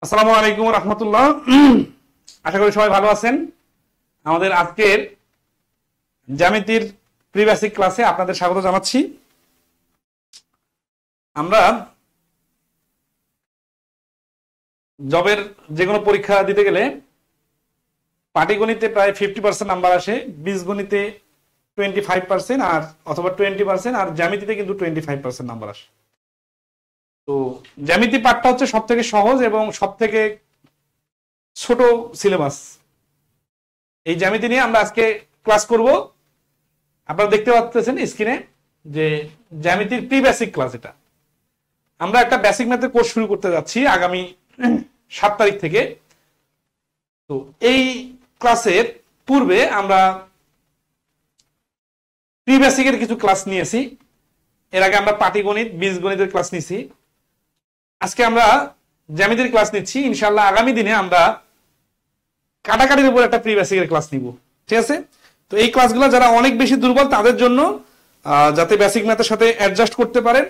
আসসালামু আলাইকুম রহমতুল্লাহ। আশা করি সবাই ভালো আছেন। আমাদের আজকের জ্যামিতির প্রি বেসিক ক্লাসে আপনাদের স্বাগত জানাচ্ছি। আমরা জবের যে কোনো পরীক্ষা দিতে গেলে পাটিগণিতে প্রায় 50% নাম্বার আসে, বীজগণিতে 25% আর অথবা 20%, আর জ্যামিতিতে কিন্তু 25% নাম্বার আসে। তো জ্যামিতি পাঠটা হচ্ছে সব থেকে সহজ এবং সব থেকে ছোট সিলেবাস। এই জ্যামিতি নিয়ে আমরা আজকে ক্লাস করব। আপনারা দেখতে পাচ্ছেন স্ক্রিনে যে জ্যামিতির প্রি বেসিক ক্লাস। এটা আমরা একটা বেসিক ম্যাথের কোর্স শুরু করতে যাচ্ছি আগামী 7 তারিখ থেকে। তো এই ক্লাসের পূর্বে আমরা প্রি বেসিকের কিছু ক্লাস নিয়েছি। এর আগে আমরা পাটিগণিত, বীজগণিতের ক্লাস নিয়েছি। আজকে আমরা জ্যামিতির ক্লাস নিচ্ছি। ইনশাআল্লাহ আগামী দিনে আমরা কাটাকাটির উপর একটা প্রি বেসিকের ক্লাস নিব, ঠিক আছে? তো এই ক্লাসগুলো যারা অনেক বেশি দুর্বল তাদের জন্য, যাতে বেসিক ম্যাথের সাথে অ্যাডজাস্ট করতে পারেন।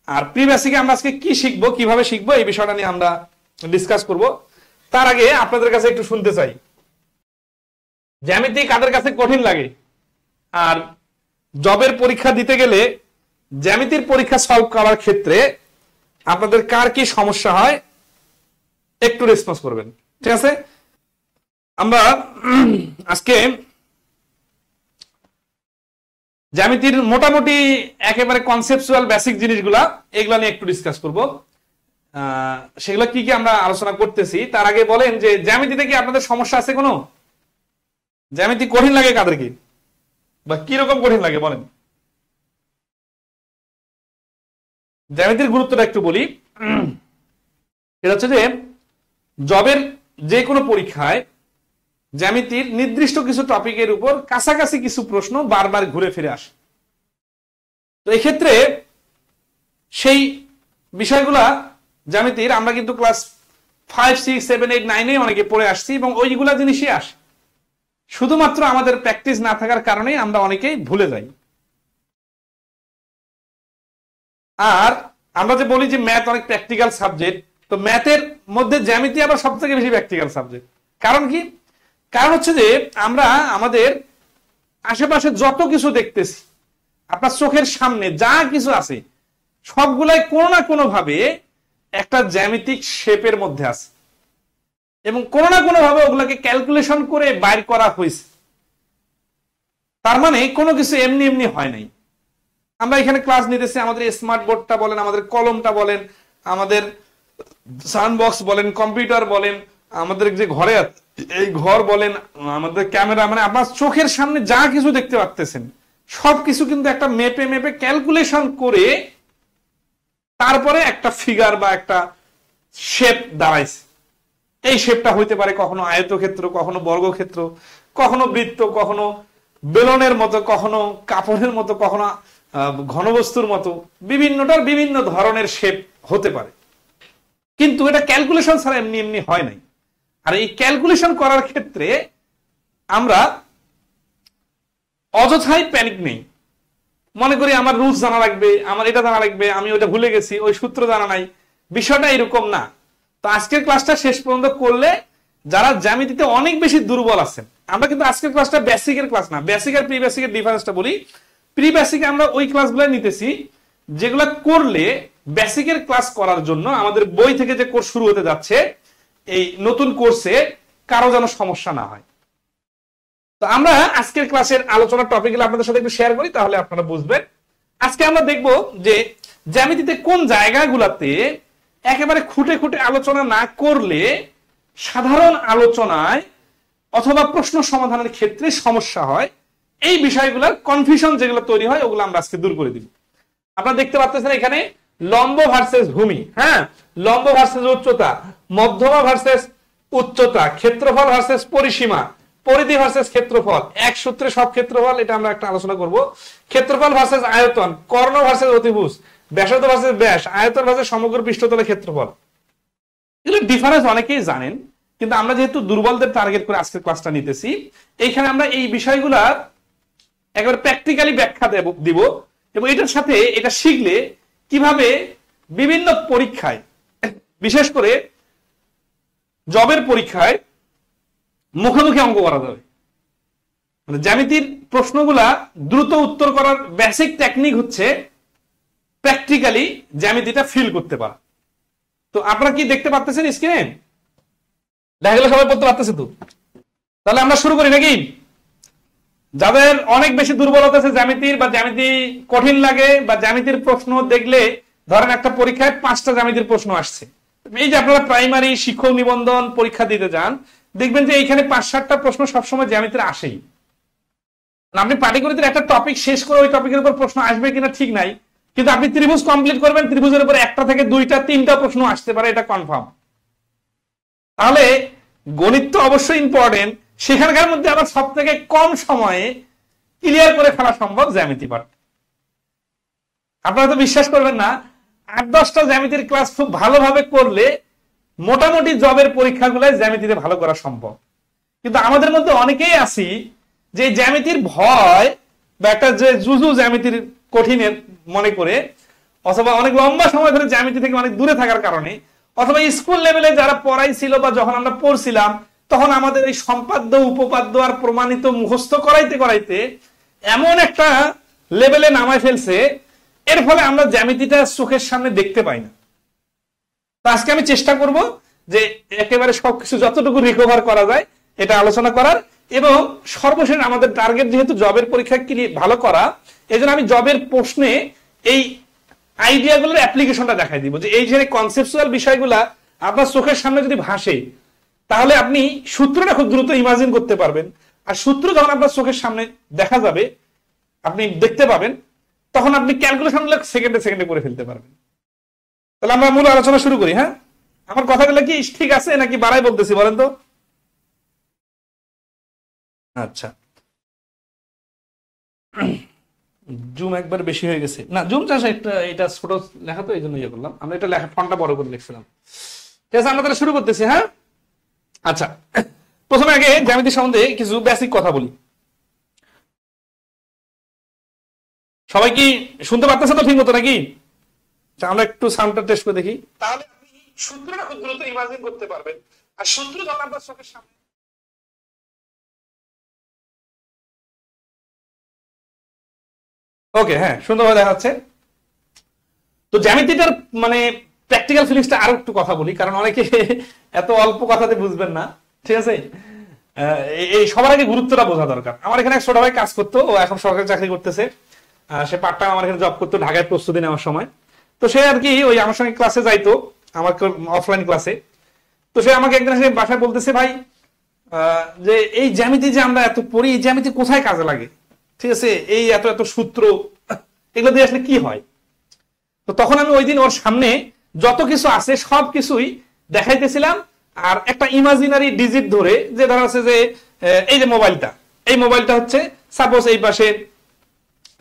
আর প্রি বেসিকে আমরা আজকে কি শিখবো, কিভাবে শিখবো, এই বিষয়টা নিয়ে আমরা ডিসকাস করব। তার আগে আপনাদের কাছে একটু শুনতে চাই, জ্যামিতি কাদের কাছে কঠিন লাগে? আর জবের পরীক্ষা দিতে গেলে জ্যামিতির পরীক্ষা সলভ করার ক্ষেত্রে আপনাদের কার কি সমস্যা হয় একটু রেসপন্স করবেন, ঠিক আছে? আমরা আজকে জ্যামিতির মোটামুটি একেবারে কনসেপচুয়াল বেসিক জিনিসগুলা এগুলা নিয়ে একটু ডিসকাস করব। সেগুলো কি কি আমরা আলোচনা করতেছি। তার আগে বলেন যে জ্যামিতিতে কি আপনাদের সমস্যা আছে কোনো? জ্যামিতি কঠিন লাগে কাদের কি, বা কিরকম কঠিন লাগে বলেন? জ্যামিতির গুরুত্বটা একটু বলি। এটা হচ্ছে যে জবের যে কোনো পরীক্ষায় জ্যামিতির নির্দিষ্ট কিছু টপিকের উপর কাছাকাছি কিছু প্রশ্ন বারবার ঘুরে ফিরে আসে। তো এই ক্ষেত্রে সেই বিষয়গুলা জ্যামিতির আমরা কিন্তু ক্লাস 5, 6, 7, 8, 9 অনেকে পড়ে আসছি এবং ওইগুলা জিনিসই আসে। শুধুমাত্র আমাদের প্র্যাকটিস না থাকার কারণে আমরা অনেকেই ভুলে যাই। আর আমরা যে বলি যে ম্যাথ অনেক প্র্যাকটিক্যাল সাবজেক্ট, তো ম্যাথের মধ্যে জ্যামিতি আবার সব থেকে বেশি প্র্যাকটিক্যাল সাবজেক্ট। কারণ কি? কারণ হচ্ছে যে আমরা আমাদের আশেপাশে যত কিছু দেখতেছি, আপনার চোখের সামনে যা কিছু আছে সবগুলাই কোনো না কোনো ভাবে একটা জ্যামিতিক শেপের মধ্যে আছে এবং কোনো না কোনো ভাবে ওগুলাকে ক্যালকুলেশন করে বাইর করা হয়েছে। তার মানে কোনো কিছু এমনি এমনি হয় নাই। আমরা এখানে ক্লাস নিতেছি, আমাদের স্মার্ট বোর্ডটা বলেন, আমাদের কলমটা বলেন, আমাদের সাউন্ড বক্স বলেন, কম্পিউটার বলেন, আমাদের যে ঘরে এই ঘর বলেন, আমাদের ক্যামেরা, মানে আপনার চোখের সামনে যা কিছু দেখতে পাচ্ছেন সবকিছু কিন্তু একটা মেপে মেপে ক্যালকুলেশন করে তারপরে একটা ফিগার বা একটা শেপ দাঁড়াইছে। এই শেপটা হইতে পারে কখনো আয়তক্ষেত্র, কখনো বর্গক্ষেত্র, কখনো বৃত্ত, কখনো বেলনের মতো, কখনো কাপড়ের মতো, কখনো ঘনবস্তুর মতো, বিভিন্নটার বিভিন্ন ধরনের শেপ হতে পারে। কিন্তু এটা ক্যালকুলেশন ছাড়া এমনি এমনি হয় নাই। আর এই ক্যালকুলেশন করার ক্ষেত্রে আমরা অযথাই প্যানিক নেই, মনে করি আমার রুলস জানা লাগবে, আমার এটা জানা লাগবে, আমি ওটা ভুলে গেছি, ওই সূত্র জানা নাই। বিষয়টা এরকম না। তো আজকের ক্লাসটা শেষ পর্যন্ত করলে যারা জ্যামিতিতে অনেক বেশি দুর্বল আছেন, আমরা কিন্তু আজকের ক্লাসটা বেসিকের ক্লাস না, বেসিক আর প্রি বেসিকের ডিফারেন্সটা বলি। প্রি বেসিকে আমরা ওই ক্লাসগুলো নিতেছি যেগুলো করলে বেসিকের ক্লাস করার জন্য আমাদের বই থেকে যে কোর্স শুরু হতে যাচ্ছে, এই নতুন কোর্সে কারো যেন সমস্যা না হয়। তো আমরা আজকের ক্লাসের আলোচনার টপিকগুলো আপনাদের সাথে একটু শেয়ার করি, তাহলে আপনারা বুঝবেন। আজকে আমরা দেখব যে জ্যামিতিতে কোন জায়গাগুলোতে একেবারে খুঁটে খুঁটে আলোচনা না করলে সাধারণ আলোচনায় অথবা প্রশ্ন সমাধানের ক্ষেত্রে সমস্যা হয়। এই বিষয়গুলোর কনফিউশন যেগুলো তৈরি হয় ওগুলো আমরা আজকে দূর করে দিব। আপনারা দেখতে পাচ্ছেন এখানে লম্ব ভার্সেস ভূমি, হ্যাঁ, লম্ব ভার্সেস উচ্চতা, মধ্যমা ভার্সেস উচ্চতা, ক্ষেত্রফল ভার্সেস পরিসীমা, পরিধি ভার্সেস ক্ষেত্রফল, এক সূত্রে সব ক্ষেত্রফল, এটা আমরা একটা আলোচনা করব। ক্ষেত্রফল ভার্সেস আয়তন, কর্ণ ভার্সেস অতিভুজ, ব্যাসার্ধ ভার্সেস ব্যাস, আয়তন ভার্সেস সমগ্র পৃষ্ঠতলের ক্ষেত্রফল। এগুলো ডিফারেন্স অনেকেই জানেন, কিন্তু আমরা যেহেতু দুর্বলদের টার্গেট করে আজকের ক্লাসটা নিতেছি, এইখানে আমরা এই বিষয়গুলার একেবারে প্র্যাকটিক্যালি ব্যাখ্যা দিব এবং এটার সাথে এটা শিখলে কিভাবে বিভিন্ন পরীক্ষায়, বিশেষ করে জবের পরীক্ষায় মুখোমুখি অঙ্ক করা যাবে। মানে জ্যামিতির প্রশ্নগুলা দ্রুত উত্তর করার বেসিক টেকনিক হচ্ছে প্র্যাকটিক্যালি জ্যামিতিটা ফিল করতে পারা। তো আপনারা কি দেখতে পাচ্ছেন স্ক্রিনে? দেখা গেল সবাই পড়তে পারতেছে তো? তাহলে আমরা শুরু করি নাকি? যাদের অনেক বেশি দুর্বলতা আছে জ্যামিতির, বা জ্যামিতি কঠিন লাগে, বা জ্যামিতির প্রশ্ন দেখলে ধরেন একটা পরীক্ষায় 5টা জ্যামিতির প্রশ্ন আসছে, এই যে আপনারা প্রাইমারি শিক্ষক নিবন্ধন পরীক্ষা দিতে যান, দেখবেন যে এইখানে 5-7টা প্রশ্ন সবসময় জ্যামিতির আসেই। আপনি পাটিগণিতের একটা টপিক শেষ করে ওই টপিকের উপর প্রশ্ন আসবে কিনা ঠিক নাই, কিন্তু আপনি ত্রিভুজ কমপ্লিট করবেন, ত্রিভুজের উপর 1টা থেকে 2টা 3টা প্রশ্ন আসতে পারে, এটা কনফার্ম। তাহলে গণিত তো অবশ্যই ইম্পর্টেন্ট, সেখানকার মধ্যে আবার সব থেকে কম সময়ে ক্লিয়ার করে ফেলা সম্ভব জ্যামিতি পাঠ। আপনারা তো বিশ্বাস করবেন না, 8-10টা জ্যামিতির ক্লাস খুব ভালোভাবে করলে মোটামুটি জবের পরীক্ষাগুলোয় জ্যামিতিতে ভালো করা সম্ভব। কিন্তু আমাদের মধ্যে অনেকেই আছি যে জ্যামিতির ভয় বা একটা যে জুজু জ্যামিতির কঠিনের মনে করে, অথবা অনেক লম্বা সময় ধরে জ্যামিতি থেকে অনেক দূরে থাকার কারণে, অথবা স্কুল লেভেলে যারা পড়াইছিল বা যখন আমরা পড়ছিলাম তখন আমাদের এই সম্পাদ্য উপপাদ্য আর প্রমাণিত মুখস্থ করাইতে করাইতে এমন একটা লেভেলে নামায় ফেলছে, এর ফলে আমরা জ্যামিতিটা চোখের সামনে দেখতে পাই না। তো আজকে আমি চেষ্টা করব যে একেবারে সবকিছু যতটুকু রিকভার করা যায় এটা আলোচনা করার, এবং সর্বশেষ আমাদের টার্গেট যেহেতু জবের পরীক্ষা ভালো করা, এই জন্য আমি জবের প্রশ্নে এই আইডিয়াগুলোর অ্যাপ্লিকেশনটা দেখাই দিব, যে এই যে কনসেপচুয়াল বিষয়গুলা আপনার চোখের সামনে যদি ভাসে তাহলে আপনি সূত্রটা খুব দ্রুত ইমাজিন করতে পারবেন, আর সূত্র যখন আপনার চোখের সামনে দেখা যাবে, আপনি দেখতে পাবেন, তখন আপনি ক্যালকুলেশনগুলো সেকেন্ডে সেকেন্ডে করে ফেলতে পারবেন। তাহলে আমরা মূল আলোচনা শুরু করি। হ্যাঁ, আমার কথাগুলো কি ঠিক আছে নাকি বাড়াই বলতেছি বলেন তো? আচ্ছা, জুম একবার বেশি হয়ে গেছে না, জুম চাষ একটা এটা ছোট লেখা তো এই জন্য ইয়ে করলাম, আমরা এটা লেখা ফন্টটা বড় করে লিখছিলাম। ঠিক আছে, আমরা তাহলে শুরু করতেছি। হ্যাঁ, আচ্ছা, প্রথমে আগে জ্যামিতি সম্বন্ধে কিছু বেসিক কথা বলি। সবাই কি শুনতে পারতেছে তো ঠিক মতো নাকি? আমরা একটু সাউন্ডটা টেস্ট করে দেখি, তাহলে আপনি সূত্রটা খুব দ্রুত ইমাজিন করতে পারবেন, আর সূত্র যখন আপনার চোখের সামনে। ওকে, হ্যাঁ, সুন্দরভাবে দেখা যাচ্ছে। তো জ্যামিতিটার মানে প্র্যাকটিক্যাল ফিলিংসটা আরো একটু কথা বলি, কারণ অনেকে এত অল্প কথাতে বুঝবেন না। ঠিক আছে, এই সবার আগে গুরুত্বটা বোঝা দরকার। আমার এখানে এক ছোট ভাই কাজ করতো, ও এখন সরকারি চাকরি করতেছে, সে পার্ট টাইম আমার এখানে জব করতো ঢাকায় প্রস্তুতি নেওয়ার সময়। তো সে আর কি ওই আমার সঙ্গে ক্লাসে যাইতো, আমার অফলাইন ক্লাসে। তো সে আমাকে একদিন এসে বাসায় বলতেছে, ভাই যে এই জ্যামিতি যে আমরা এত পড়ি, এই জ্যামিতি কোথায় কাজে লাগে? ঠিক আছে, এই এত এত সূত্র এগুলো দিয়ে আসলে কি হয়? তো তখন আমি ওই দিন ওর সামনে যত কিছু আছে সব কিছুই দেখাইতেছিলাম, আর একটা ইমাজিনারি ডিজিট ধরে, যে ধরা আছে যে এই যে মোবাইলটা, এই মোবাইলটা হচ্ছে সাপোজ এই পাশে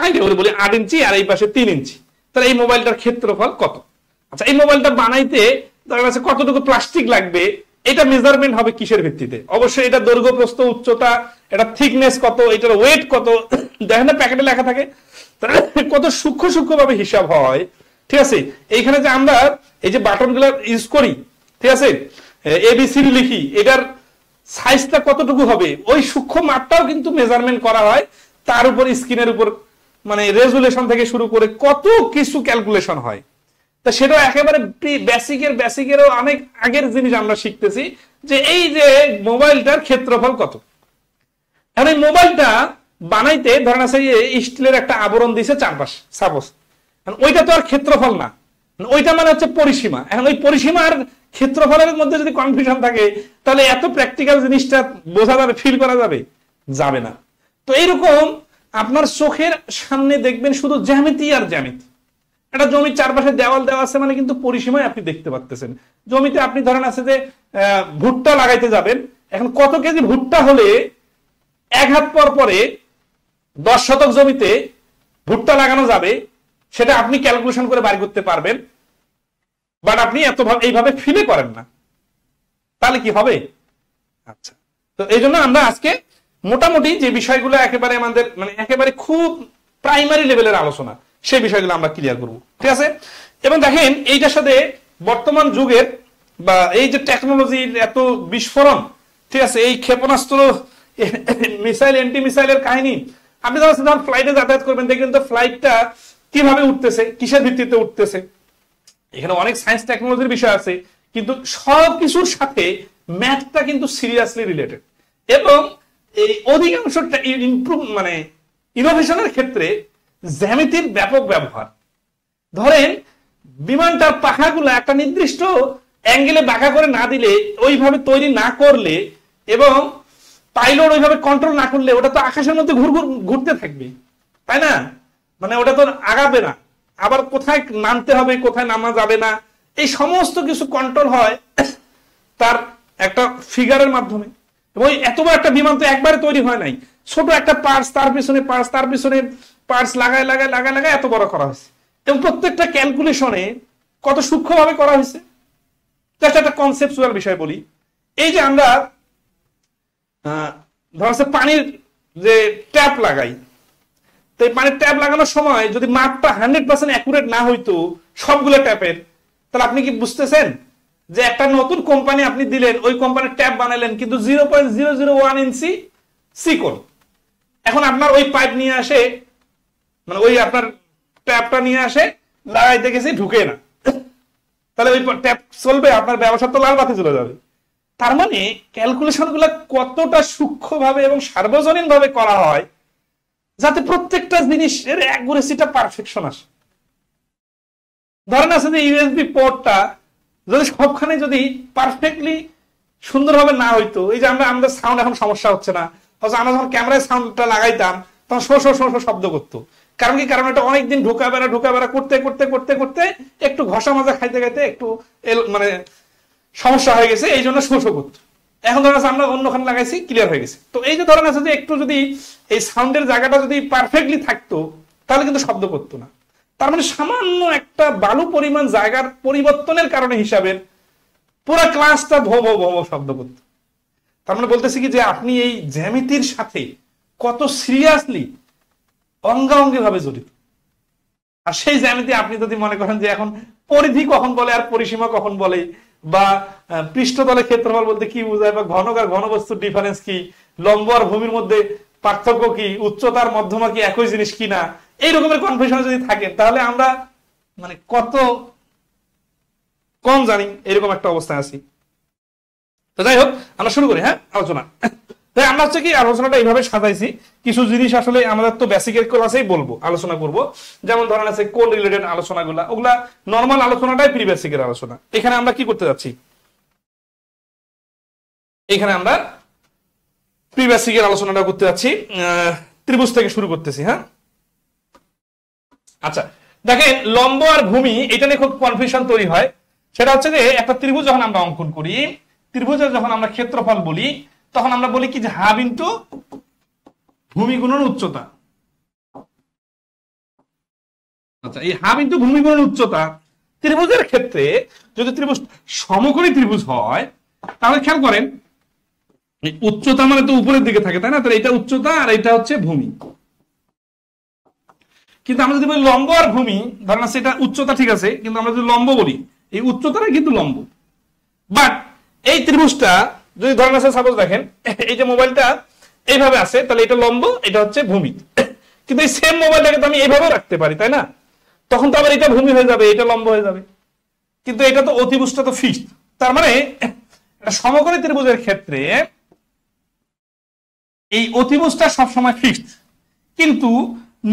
আইডিয়া করে বলি 8 ইঞ্চি আর এই পাশে 3 ইঞ্চি, তাহলে এই মোবাইলটার ক্ষেত্রফল কত? আচ্ছা, এই মোবাইলটা বানাইতে ধরা আছে কতটুকু প্লাস্টিক লাগবে, এটা মেজারমেন্ট হবে কিসের ভিত্তিতে? অবশ্যই এটা দৈর্ঘ্য প্রস্থ উচ্চতা, এটা থিকনেস কত, এটার ওয়েট কত, দেখেন না প্যাকেটে লেখা থাকে, কত সূক্ষ্ম সূক্ষ্ম ভাবে হিসাব হয়। ঠিক আছে, এইখানে যে আমরা এই যে বাটন গুলো ইউজ করি, ঠিক আছে, এবিসি লিখি, এটার সাইজটা কতটুকু হবে, ওই সূক্ষ্ম মাপটাও কিন্তু মেজারমেন্ট করা হয়। তার উপর স্ক্রিনের উপর মানে রেজুলেশন থেকে শুরু করে কত কিছু ক্যালকুলেশন হয়। তা সেটা একেবারে বেসিকেরও অনেক আগের জিনিস আমরা শিখতেছি, যে এই যে মোবাইলটার ক্ষেত্রফল কত। এখন এই মোবাইলটা বানাইতে ধরেন আছে স্টিলের একটা আবরণ দিয়েছে চারপাশ, সাপোজ ওইটা তো আর ক্ষেত্রফল না, ওইটা মানে হচ্ছে পরিসীমা। এখন ওই পরিসীমা আর ক্ষেত্রফলের মধ্যে যদি কনফিউশন থাকে, তাহলে এত প্র্যাকটিক্যাল জিনিসটা বোঝা যাবে, ফিল করা যাবে? যাবে না। তো এইরকম আপনার চোখের সামনে দেখবেন শুধু জ্যামিতি আর জ্যামিতি। একটা জমির চারপাশে দেওয়াল দেওয়া আছে মানে কিন্তু পরিসীমায় আপনি দেখতে পাচ্ছেন। জমিতে আপনি ধরেন আছে যে ভুট্টা লাগাইতে যাবেন, এখন কত কেজি ভুট্টা হলে 1 হাত পর পরে 10 শতক জমিতে ভুট্টা লাগানো যাবে, সেটা আপনি ক্যালকুলেশন করে বাড়ি করতে পারবেন, বাট আপনি এত এইভাবে ফিলে করেন না, তাহলে কি হবে? আচ্ছা, তো এই জন্য আমরা আজকে মোটামুটি যে বিষয়গুলো একেবারে আমাদের মানে একেবারে খুব প্রাইমারি লেভেলের আলোচনা, সেই বিষয়গুলো আমরা ক্লিয়ার করব। ঠিক আছে, এবং দেখেন এইটার সাথে বর্তমান যুগের বা এই যে টেকনোলজির এত বিস্ফোরণ, ঠিক আছে, এই ক্ষেপণাস্ত্র, মিসাইল, এন্টি মিসাইলের কাহিনী, আপনি যখন ফ্লাইটে যাতায়াত করবেন দেখবেন তো ফ্লাইটটা কিভাবে উঠতেছে, কিসের ভিত্তিতে উঠতেছে, এখানে অনেক সায়েন্স টেকনোলজির বিষয় আছে, কিন্তু সবকিছুর সাথে ম্যাথটা কিন্তু সিরিয়াসলি রিলেটেড। এবং এই অধিকাংশ মানে ইনোভেশনের ক্ষেত্রে জ্যামিতির ব্যাপক ব্যবহার। ধরেন বিমানটার পাখাগুলো একটা নির্দিষ্ট অ্যাঙ্গেলে বাঁকা করে না দিলে, ওইভাবে তৈরি না করলে এবং পাইলট ওইভাবে কন্ট্রোল না করলে ওটা তো আকাশের মধ্যে ঘুরতে থাকবে, তাই না? মানে ওটা তো আগাবে না, আবার কোথায় নামতে হবে কোথায় নামা যাবে না, এই সমস্ত কিছু কন্ট্রোল হয় তার একটা ফিগারের মাধ্যমে। এবং এত বড় একটা বিমান তো একবারে তৈরি হয় নাই, ছোট একটা পার্টস, তার পিছনে পার্টস, তার পিছনে পার্টস লাগায় লাগায় লাগায় লাগায় এত বড় করা হয়েছে। এবং প্রত্যেকটা ক্যালকুলেশনে কত সূক্ষ্মভাবে করা হয়েছে। জাস্ট একটা কনসেপচুয়াল বিষয় বলি, এই যে আমরা ধর পানির যে ট্যাপ লাগাই, তো এই পানির ট্যাপ লাগানোর সময় যদি মাপটা 100% অ্যাকুরেট না হইতো সবগুলো ট্যাপের, তাহলে আপনি কি বুঝতেছেন যে একটা নতুন কোম্পানি আপনি দিলেন, ওই কোম্পানির ট্যাপ বানালেন কিন্তু 0.001 ইঞ্চি সিকল, এখন আপনার ওই পাইপ নিয়ে আসে, মানে ওই আপনার ট্যাপটা নিয়ে আসে লাগাইতে গেছে ঢুকে না, তাহলে ওই ট্যাপ চলবে? আপনার ব্যবসা তো লাল বাতি চলে যাবে। তার মানে ক্যালকুলেশন গুলা কতটা সূক্ষ্মভাবে এবং সার্বজনীন ভাবে করা হয় যাতে প্রত্যেকটা জিনিসের অ্যাকুরেসিটা পারফেকশন আসে। ধরেন আছে যে ইউএসবি পোর্টটা যদি সবখানে যদি পারফেক্টলি সুন্দরভাবে না হইতো, এই যে আমাদের সাউন্ড এখন সমস্যা হচ্ছে না, আমরা যখন ক্যামেরায় সাউন্ডটা লাগাইতাম তখন শো শো শো শো শব্দ করতো। কারণ কি? কারণ এটা অনেকদিন ঢোকা বেড়া করতে করতে করতে করতে একটু ঘষা মাজা খাইতে খাইতে একটু মানে সমস্যা হয়ে গেছে, এই জন্য শো শো করতো। এখন ধরেন আমরা অন্যখানে লাগাইছি, ক্লিয়ার হয়ে গেছে। তো এই যে ধরেন আছে যে একটু যদি এই সাউন্ডের জায়গাটা যদি পারফেক্টলি থাকতো তাহলে কিন্তু শব্দ করতো না। তার মানে সামান্য একটা বালু পরিমাণ জায়গার পরিবর্তনের কারণে হিসাবের পুরো ক্লাসটা ভো ভো ভো শব্দ করত। তার মানে বলতেছি কি যে আপনি এই জ্যামিতির সাথে কত সিরিয়াসলি অঙ্গাঙ্গি ভাবে জড়িত। আর সেই জ্যামিতি আপনি যদি মনে করেন যে এখন পরিধি কখন বলে আর পরিসীমা কখন বলে, বা পৃষ্ঠতলের ক্ষেত্রফল বলতে কি বোঝায়, বা ঘনক আর ঘনবস্তুর ডিফারেন্স কি, লম্ব আর ভূমির মধ্যে পার্থক্য কি, উচ্চতার মধ্যমা কি একই জিনিস কিনা, এই রকমের কনফিউশন যদি থাকে তাহলে আমরা মানে কত কম জানি এরকম একটা অবস্থায় আছি। তো যাই হোক আমরা শুরু করি আলোচনা। তাই আমরা হচ্ছে কি আলোচনাটা এইভাবে সাজাইছি, কিছু জিনিস আসলে আমাদের তো বেসিকের ক্লাসেই বলবো, আলোচনা করব। যেমন ধরেন আছে কোন রিলেটেড আলোচনাগুলা, ওগুলা নর্মাল আলোচনাটাই প্রি বেসিকের আলোচনা। এখানে আমরা কি করতে যাচ্ছি, এখানে আমরা প্রি বেসিকের আলোচনাটা করতে যাচ্ছি, ত্রিভুজ থেকে শুরু করতেছি। আচ্ছা দেখেন, লম্ব আর ভূমি এটা নিয়ে খুব কনফিউশন তৈরি হয়। সেটা হচ্ছে যে একটা ত্রিভুজ যখন আমরা অঙ্কন করি, ত্রিভুজের যখন আমরা ক্ষেত্রফল বলি তখন আমরা বলি কি যে হাফ ইন্টু ভূমি গুণন উচ্চতা। আচ্ছা এই হাফ ইন্টু ভূমি গুণন উচ্চতা ত্রিভুজের ক্ষেত্রে যদি ত্রিভুজ সমকোণী ত্রিভুজ হয় তাহলে খেয়াল করেন উচ্চতা মানে তো উপরের দিকে থাকে, তাই না? তাহলে এটা উচ্চতা আর এটা হচ্ছে ভূমি। কিন্তু আমরা যদি বলি লম্ব আর ভূমি, ধরেন সেটা উচ্চতা ঠিক আছে, কিন্তু আমরা যদি লম্ব বলি এই উচ্চতাটাই কিন্তু লম্ব। বাট এই ত্রিভুজটা যদি ধরেন আছে, সাপোজ দেখেন এই যে মোবাইলটা এইভাবে আছে, তাহলে এটা লম্ব, এটা হচ্ছে ভূমি। কিন্তু এই সেম মোবাইলটাকে তো আমি এইভাবেও রাখতে পারি, তাই না? তখন তো আবার এটা ভূমি হয়ে যাবে, এটা লম্ব হয়ে যাবে। কিন্তু এটা তো অতিভুজটা তো ফিক্সড। তার মানে সমকোণী ত্রিভুজের ক্ষেত্রে এই অতিভুজটা সবসময় ফিক্সড, কিন্তু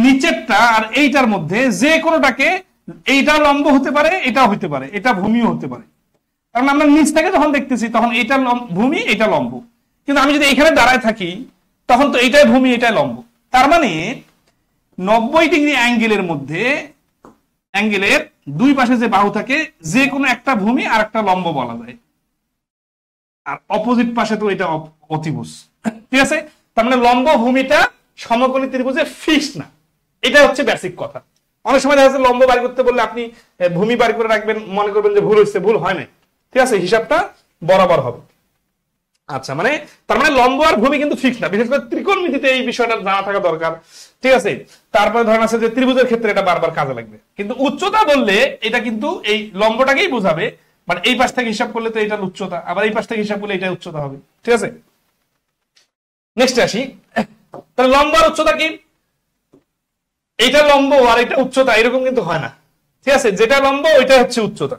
নিচেরটা আর এইটার মধ্যে যে কোনোটাকে, এইটা লম্ব হতে পারে, এটাও হতে পারে, এটা ভূমিও হতে পারে। কারণ আমরা নিচ থেকে যখন দেখতেছি তখন এইটা ভূমি, এটা লম্ব। কিন্তু আমি যদি এখানে দাঁড়ায় থাকি তখন তো এইটাই ভূমি, এটাই লম্ব। তার মানে 90 ডিগ্রি অ্যাঙ্গেলের মধ্যে, অ্যাঙ্গেলের দুই পাশে যে বাহু থাকে যে কোনো একটা ভূমি আর একটা লম্ব বলা যায়। আর অপোজিট পাশে তো এটা অতিভুজ, ঠিক আছে? তার মানে লম্ব ভূমিটা সমকোণী ত্রিভুজে ফিক্সড না, এটা হচ্ছে বেসিক কথা। অনেক সময় দেখা যাচ্ছে লম্ব বাড়ি করতে বললে আপনি ভূমি বাড়ি করে রাখবেন, মনে করবেন যে ভুল হয়েছে, ভুল হয় নাই, ঠিক আছে? হিসাবটা বরাবর হবে। আচ্ছা মানে তার মানে লম্ব আর ভূমি কিন্তু ফিক্সড না, বিশেষ করে ত্রিকোণমিতিতে এই বিষয়টা জানা থাকা দরকার, ঠিক আছে? তারপরে ধরেন আছে যে ত্রিভুজের ক্ষেত্রে এটা বারবার কাজে লাগবে। কিন্তু উচ্চতা বললে এটা কিন্তু এই লম্বটাকেই বোঝাবে, বাট এই পাশ থেকে হিসাব করলে তো এটার উচ্চতা, আবার এই পাশ থেকে হিসাব করলে এটা উচ্চতা হবে। ঠিক আছে, নেক্সট আসি। তাহলে লম্ব আর উচ্চতা কি? এইটা লম্ব আর এটা উচ্চতা এরকম কিন্তু হয় না। ঠিক আছে, যেটা লম্ব ওইটা হচ্ছে উচ্চতা।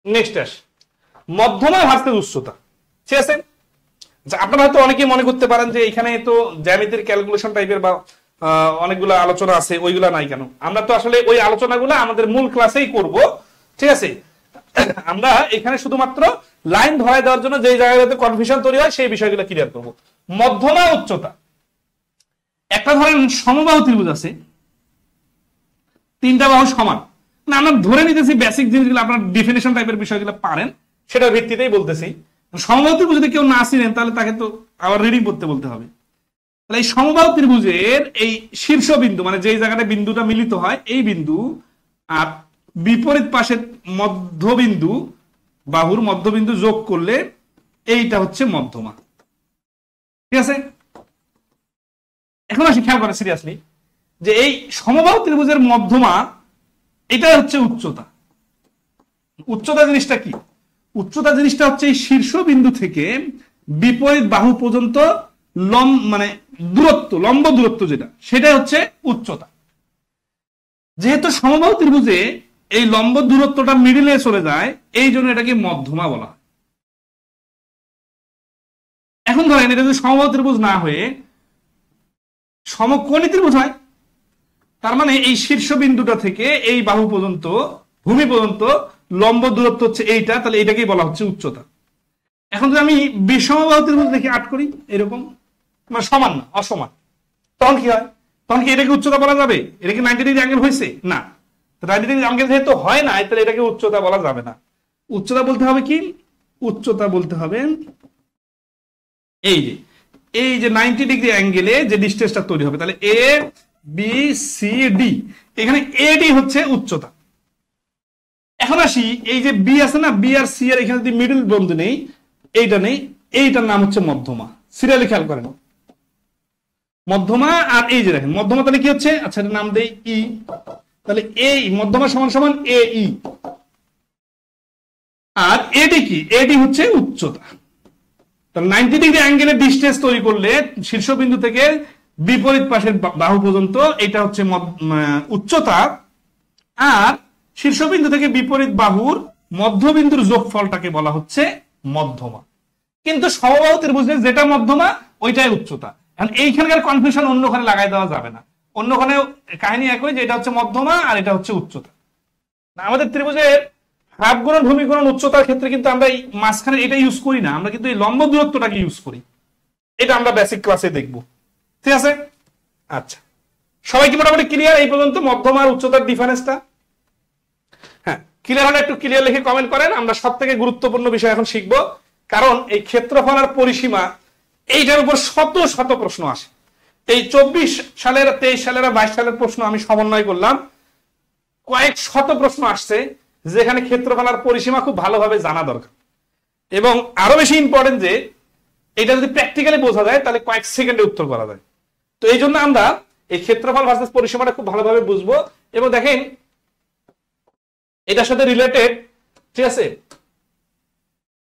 নেক্সট আসি মধ্যমা ভার্সেস উচ্চতা। ঠিক আছে, আপনারা হয়তো অনেকেই মনে করতে পারেন যে এখানে তো জ্যামিতির ক্যালকুলেশন টাইপের বা অনেকগুলো আলোচনা আছে, ওইগুলা নাই কেন? আমরা তো আসলে ওই আলোচনাগুলো আমাদের মূল ক্লাসেই করব। ঠিক আছে, আমরা এখানে শুধুমাত্র লাইন ধরায় দেওয়ার জন্য যে জায়গাতে কনফিউশন তৈরি হয় সেই বিষয়গুলো ক্লিয়ার করব। মধ্যমা উচ্চতা, একটা ধরেন সমবাহু ত্রিভুজ আছে, তিনটা বাহু সমান, না আমরা ধরে নিতেছি বেসিক জিনিসগুলো, আপনার ডিফিনিশন টাইপের বিষয়গুলো পারেন সেটার ভিত্তিতেই বলতেছি। সমবাহু ত্রিভুজ যদি কেউ না চিনেন তাহলে তাকে তো আবার রিডিং করতে বলতে হবে। তাহলে এই সমবাহু ত্রিভুজের এই শীর্ষ বিন্দু মানে যেই জায়গাটা বিন্দুটা মিলিত হয় এই বিন্দু আর বিপরীত পাশের মধ্যবিন্দু, বাহুর মধ্যবিন্দু যোগ করলে এইটা হচ্ছে মধ্যমা। ঠিক আছে, এখন আসি খেয়াল করে সিরিয়াসলি যে এই সমবাহু ত্রিভুজের মধ্যমা এটাই হচ্ছে উচ্চতা। উচ্চতা জিনিসটা কি? উচ্চতা জিনিসটা হচ্ছে এই শীর্ষ বিন্দু থেকে বিপরীত বাহু পর্যন্ত মানে দূরত্ব, লম্ব দূরত্ব যেটা, সেটাই হচ্ছে উচ্চতা। যেহেতু সমবাহু ত্রিভুজে এই লম্ব দূরত্বটা মিডিলে চলে যায় এই জন্য এটাকে মধ্যমা বলা হয়। এখন ধরেন এটা যদি সমবাহু ত্রিভুজ না হয়ে সমকোণী ত্রিভুজ হয়, তার মানে এই শীর্ষ বিন্দুটা থেকে এই বাহু পর্যন্ত, ভূমি পর্যন্ত লম্ব দূরত্ব হচ্ছে এইটা, তাহলে এটাকেই বলা হচ্ছে উচ্চতা। এখন যদি আমি বিষমবাহু ত্রিভুজ দেখি 8 করি, এরকম মানে সমান না, অসমান, তখন কি হয়? তখন কি এটাকে উচ্চতা বলা যাবে? এটা কি 90 ডিগ্রি অ্যাঙ্গেল হয়েছে? না, 90 ডিগ্রি অ্যাঙ্গেল যেহেতু হয় না, তাহলে এটাকে উচ্চতা বলা যাবে না। উচ্চতা বলতে হবে কি? উচ্চতা বলতে হবে এই যে 90 ডিগ্রি অ্যাঙ্গেলে যে ডিসটেন্সটা তৈরি হবে, তাহলে এ বি সি ডি, এখানে এডি হচ্ছে উচ্চতা। এখন আসি এই যে বি আছে না, বি আর সি আর এখানে যদি মিডল বিন্দু নেই, এইটা নেই, এইটার নাম হচ্ছে মধ্যমা। সিরিয়ালি খেয়াল করেন মধ্যমা। আর এই যে দেখেন মধ্যমা, তাহলে কি হচ্ছে? আচ্ছা এর নাম দেই ই, তাহলে এই মধ্যমা সমান সমান এ ই, আর এডি কি? এডি হচ্ছে উচ্চতা। তাহলে 90 ডিগ্রি অ্যাঙ্গেলের ডিসটেন্স তৈরি করলে শীর্ষবিন্দু থেকে বিপরীত পাশের বাহু পর্যন্ত এটা হচ্ছে উচ্চতা, আর শীর্ষবিন্দু থেকে বিপরীত বাহুর মধ্যবিন্দুর যোগফলটাকে বলা হচ্ছে মধ্যমা। কিন্তু সমবাহু ত্রিভুজের যেটা মধ্যমা ওইটাই উচ্চতা। এখন এইখানকার কনফিউশন অন্যখানে লাগাই দেওয়া যাবে না, অন্যখানে কাহিনী একই যে এটা হচ্ছে মধ্যমা আর এটা হচ্ছে উচ্চতা। আমাদের ত্রিভুজের হাফ গুণন ভূমি গুণন উচ্চতার ক্ষেত্রে কিন্তু আমরা এই মাঝখানে এটা ইউজ করি না, আমরা কিন্তু এই লম্ব দূরত্বটাকে ইউজ করি। এটা আমরা বেসিক ক্লাসে দেখব। ঠিক আছে, আচ্ছা সবাই কি মোটামুটি ক্লিয়ার এই পর্যন্ত মধ্যমা আর উচ্চতার ডিফারেন্সটা? হ্যাঁ, ক্লিয়ার হলে একটু ক্লিয়ার লিখে কমেন্ট করেন। আমরা সবথেকে গুরুত্বপূর্ণ বিষয় এখন শিখব, কারণ এই ক্ষেত্রফল আর পরিসীমা এইটার উপর শত শত প্রশ্ন আসে। এই 24 সালের, 23 সালের, 22 সালের প্রশ্ন আমি সমন্বয় করলাম, কয়েক শত প্রশ্ন আসছে যেখানে ক্ষেত্রফল আর পরিসীমা খুব ভালোভাবে জানা দরকার। এবং আরো বেশি ইম্পর্টেন্ট যে এটা যদি প্র্যাকটিক্যালি বোঝা যায় তাহলে কয়েক সেকেন্ডে উত্তর করা যায়। তো এই জন্য আমরা এই ক্ষেত্রফল ভার্সেস পরিসীমাটা খুব ভালোভাবে বুঝবো। এবং দেখেন এটার সাথে রিলেটেড, ঠিক আছে,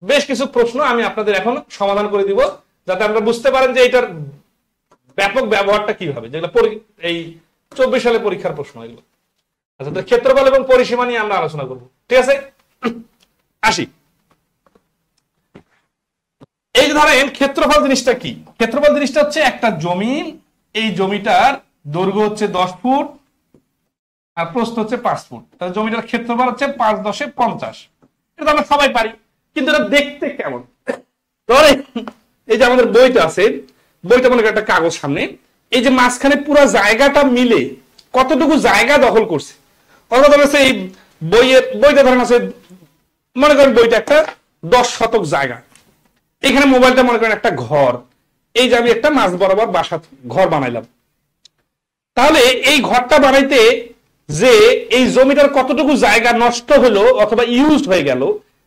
বেশ কিছু প্রশ্ন আমি আপনাদের এখন সমাধান করে দিব, যাতে আমরা বুঝতে পারেন যে এটার ব্যাপক ব্যবহারটা কিভাবে, যেগুলো এই 24 সালে পরীক্ষার প্রশ্ন এগুলো। আচ্ছা, তো ক্ষেত্রফল এবং পরিসীমা নিয়ে আমরা আলোচনা করব। ঠিক আছে, আসি। এই যে ধরেন ক্ষেত্রফল জিনিসটা কি? ক্ষেত্রফল জিনিসটা হচ্ছে একটা জমি, এই জমিটার দৈর্ঘ্য হচ্ছে 10 ফুট আর প্রস্থ হচ্ছে 5 ফুট, তাহলে জমিটার ক্ষেত্রফল হচ্ছে 5 × 10 = 50। এটা আমরা সবাই পারি, কিন্তু এটা দেখতে কেমন? ধরে এই যে আমাদের বইটা আছে, বইটা মনে করেন একটা কাগজ সামনে, এই যে মাঝখানে পুরো জায়গাটা মিলে কতটুকু জায়গা দখল করছে। এই বইটা ধরেন আছে, মনে করেন বইটা একটা 10 শতক জায়গা, এখানে মোবাইলটা মনে করেন একটা ঘর, এই যে আমি একটা মাঝ বরাবর বাসা ঘর বানাইলাম, তাহলে এই ঘরটা বানাইতে যে এই জমিটার কতটুকু জায়গা নষ্ট হলো অথবা ইউজ হয়ে গেল,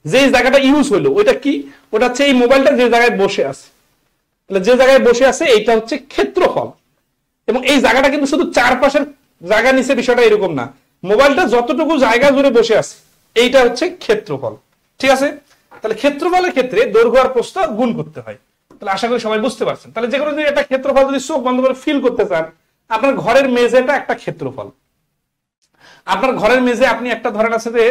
যে জায়গাটা ইউজ হলো ওইটা কি? ওটা হচ্ছে এই মোবাইলটা যে জায়গায় বসে আছে, তাহলে যে জায়গায় বসে আছে এইটা হচ্ছে ক্ষেত্রফল। এবং এই জায়গাটা কিন্তু শুধু চারপাশের জায়গা নিচে বিষয়টা এরকম না, মোবাইলটা যতটুকু জায়গা জুড়ে বসে আছে এইটা হচ্ছে ক্ষেত্রফল। ঠিক আছে, তাহলে ক্ষেত্রফলের ক্ষেত্রে দৈর্ঘ্য আর প্রস্থ গুণ করতে হয়। তাহলে আশা করি সবাই বুঝতে পারছেন। তাহলে যে কোনো যদি একটা ক্ষেত্রফল যদি চোখ বন্ধ করে ফিল করতে চান, আপনার ঘরের মেঝেটা একটা ক্ষেত্রফল। আপনার ঘরের মেঝে আপনি একটা ধরেন আছে যে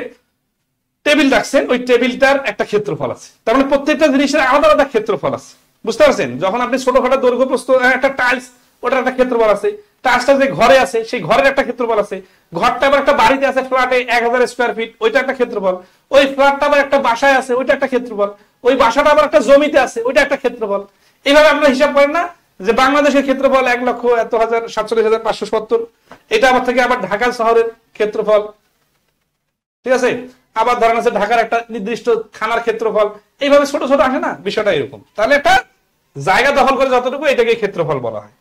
টেবিল রাখছেন, ওই টেবিলটার একটা ক্ষেত্রফল আছে। তার মানে প্রত্যেকটা জিনিসের আলাদা আলাদা ক্ষেত্রফল আছে, বুঝতে পারছেন? যখন আপনি ছোটখাটো দৈর্ঘ্য প্রস্থ, একটা টাইলস ওটার একটা ক্ষেত্রফল আছে, টাইলসটা যে ঘরে আছে সেই ঘরের একটা ক্ষেত্রফল আছে, ঘরটা আবার একটা বাড়িতে আছে ফ্ল্যাটে 1000 স্কোয়ার ফিট, ওইটা একটা ক্ষেত্রফল, ওই ফ্ল্যাটটা আবার একটা বাসায় আছে, ওইটা একটা ক্ষেত্রফল, ওই বাসাটা আবার একটা জমিতে আছে, ওইটা একটা ক্ষেত্রফল। এইভাবে আপনারা হিসাব করেন না যে বাংলাদেশের ক্ষেত্রফল 1,47,570, এটা আবার থেকে আবার ঢাকা শহরের ক্ষেত্রফল। ঠিক আছে, আবার ধরেন আছে ঢাকার একটা নির্দিষ্ট থানার ক্ষেত্রফল, এইভাবে ছোট ছোট আসে না, বিষয়টা এরকম। তাহলে একটা জায়গা দখল করে যতটুকু এটাকে ক্ষেত্রফল বলা হয়।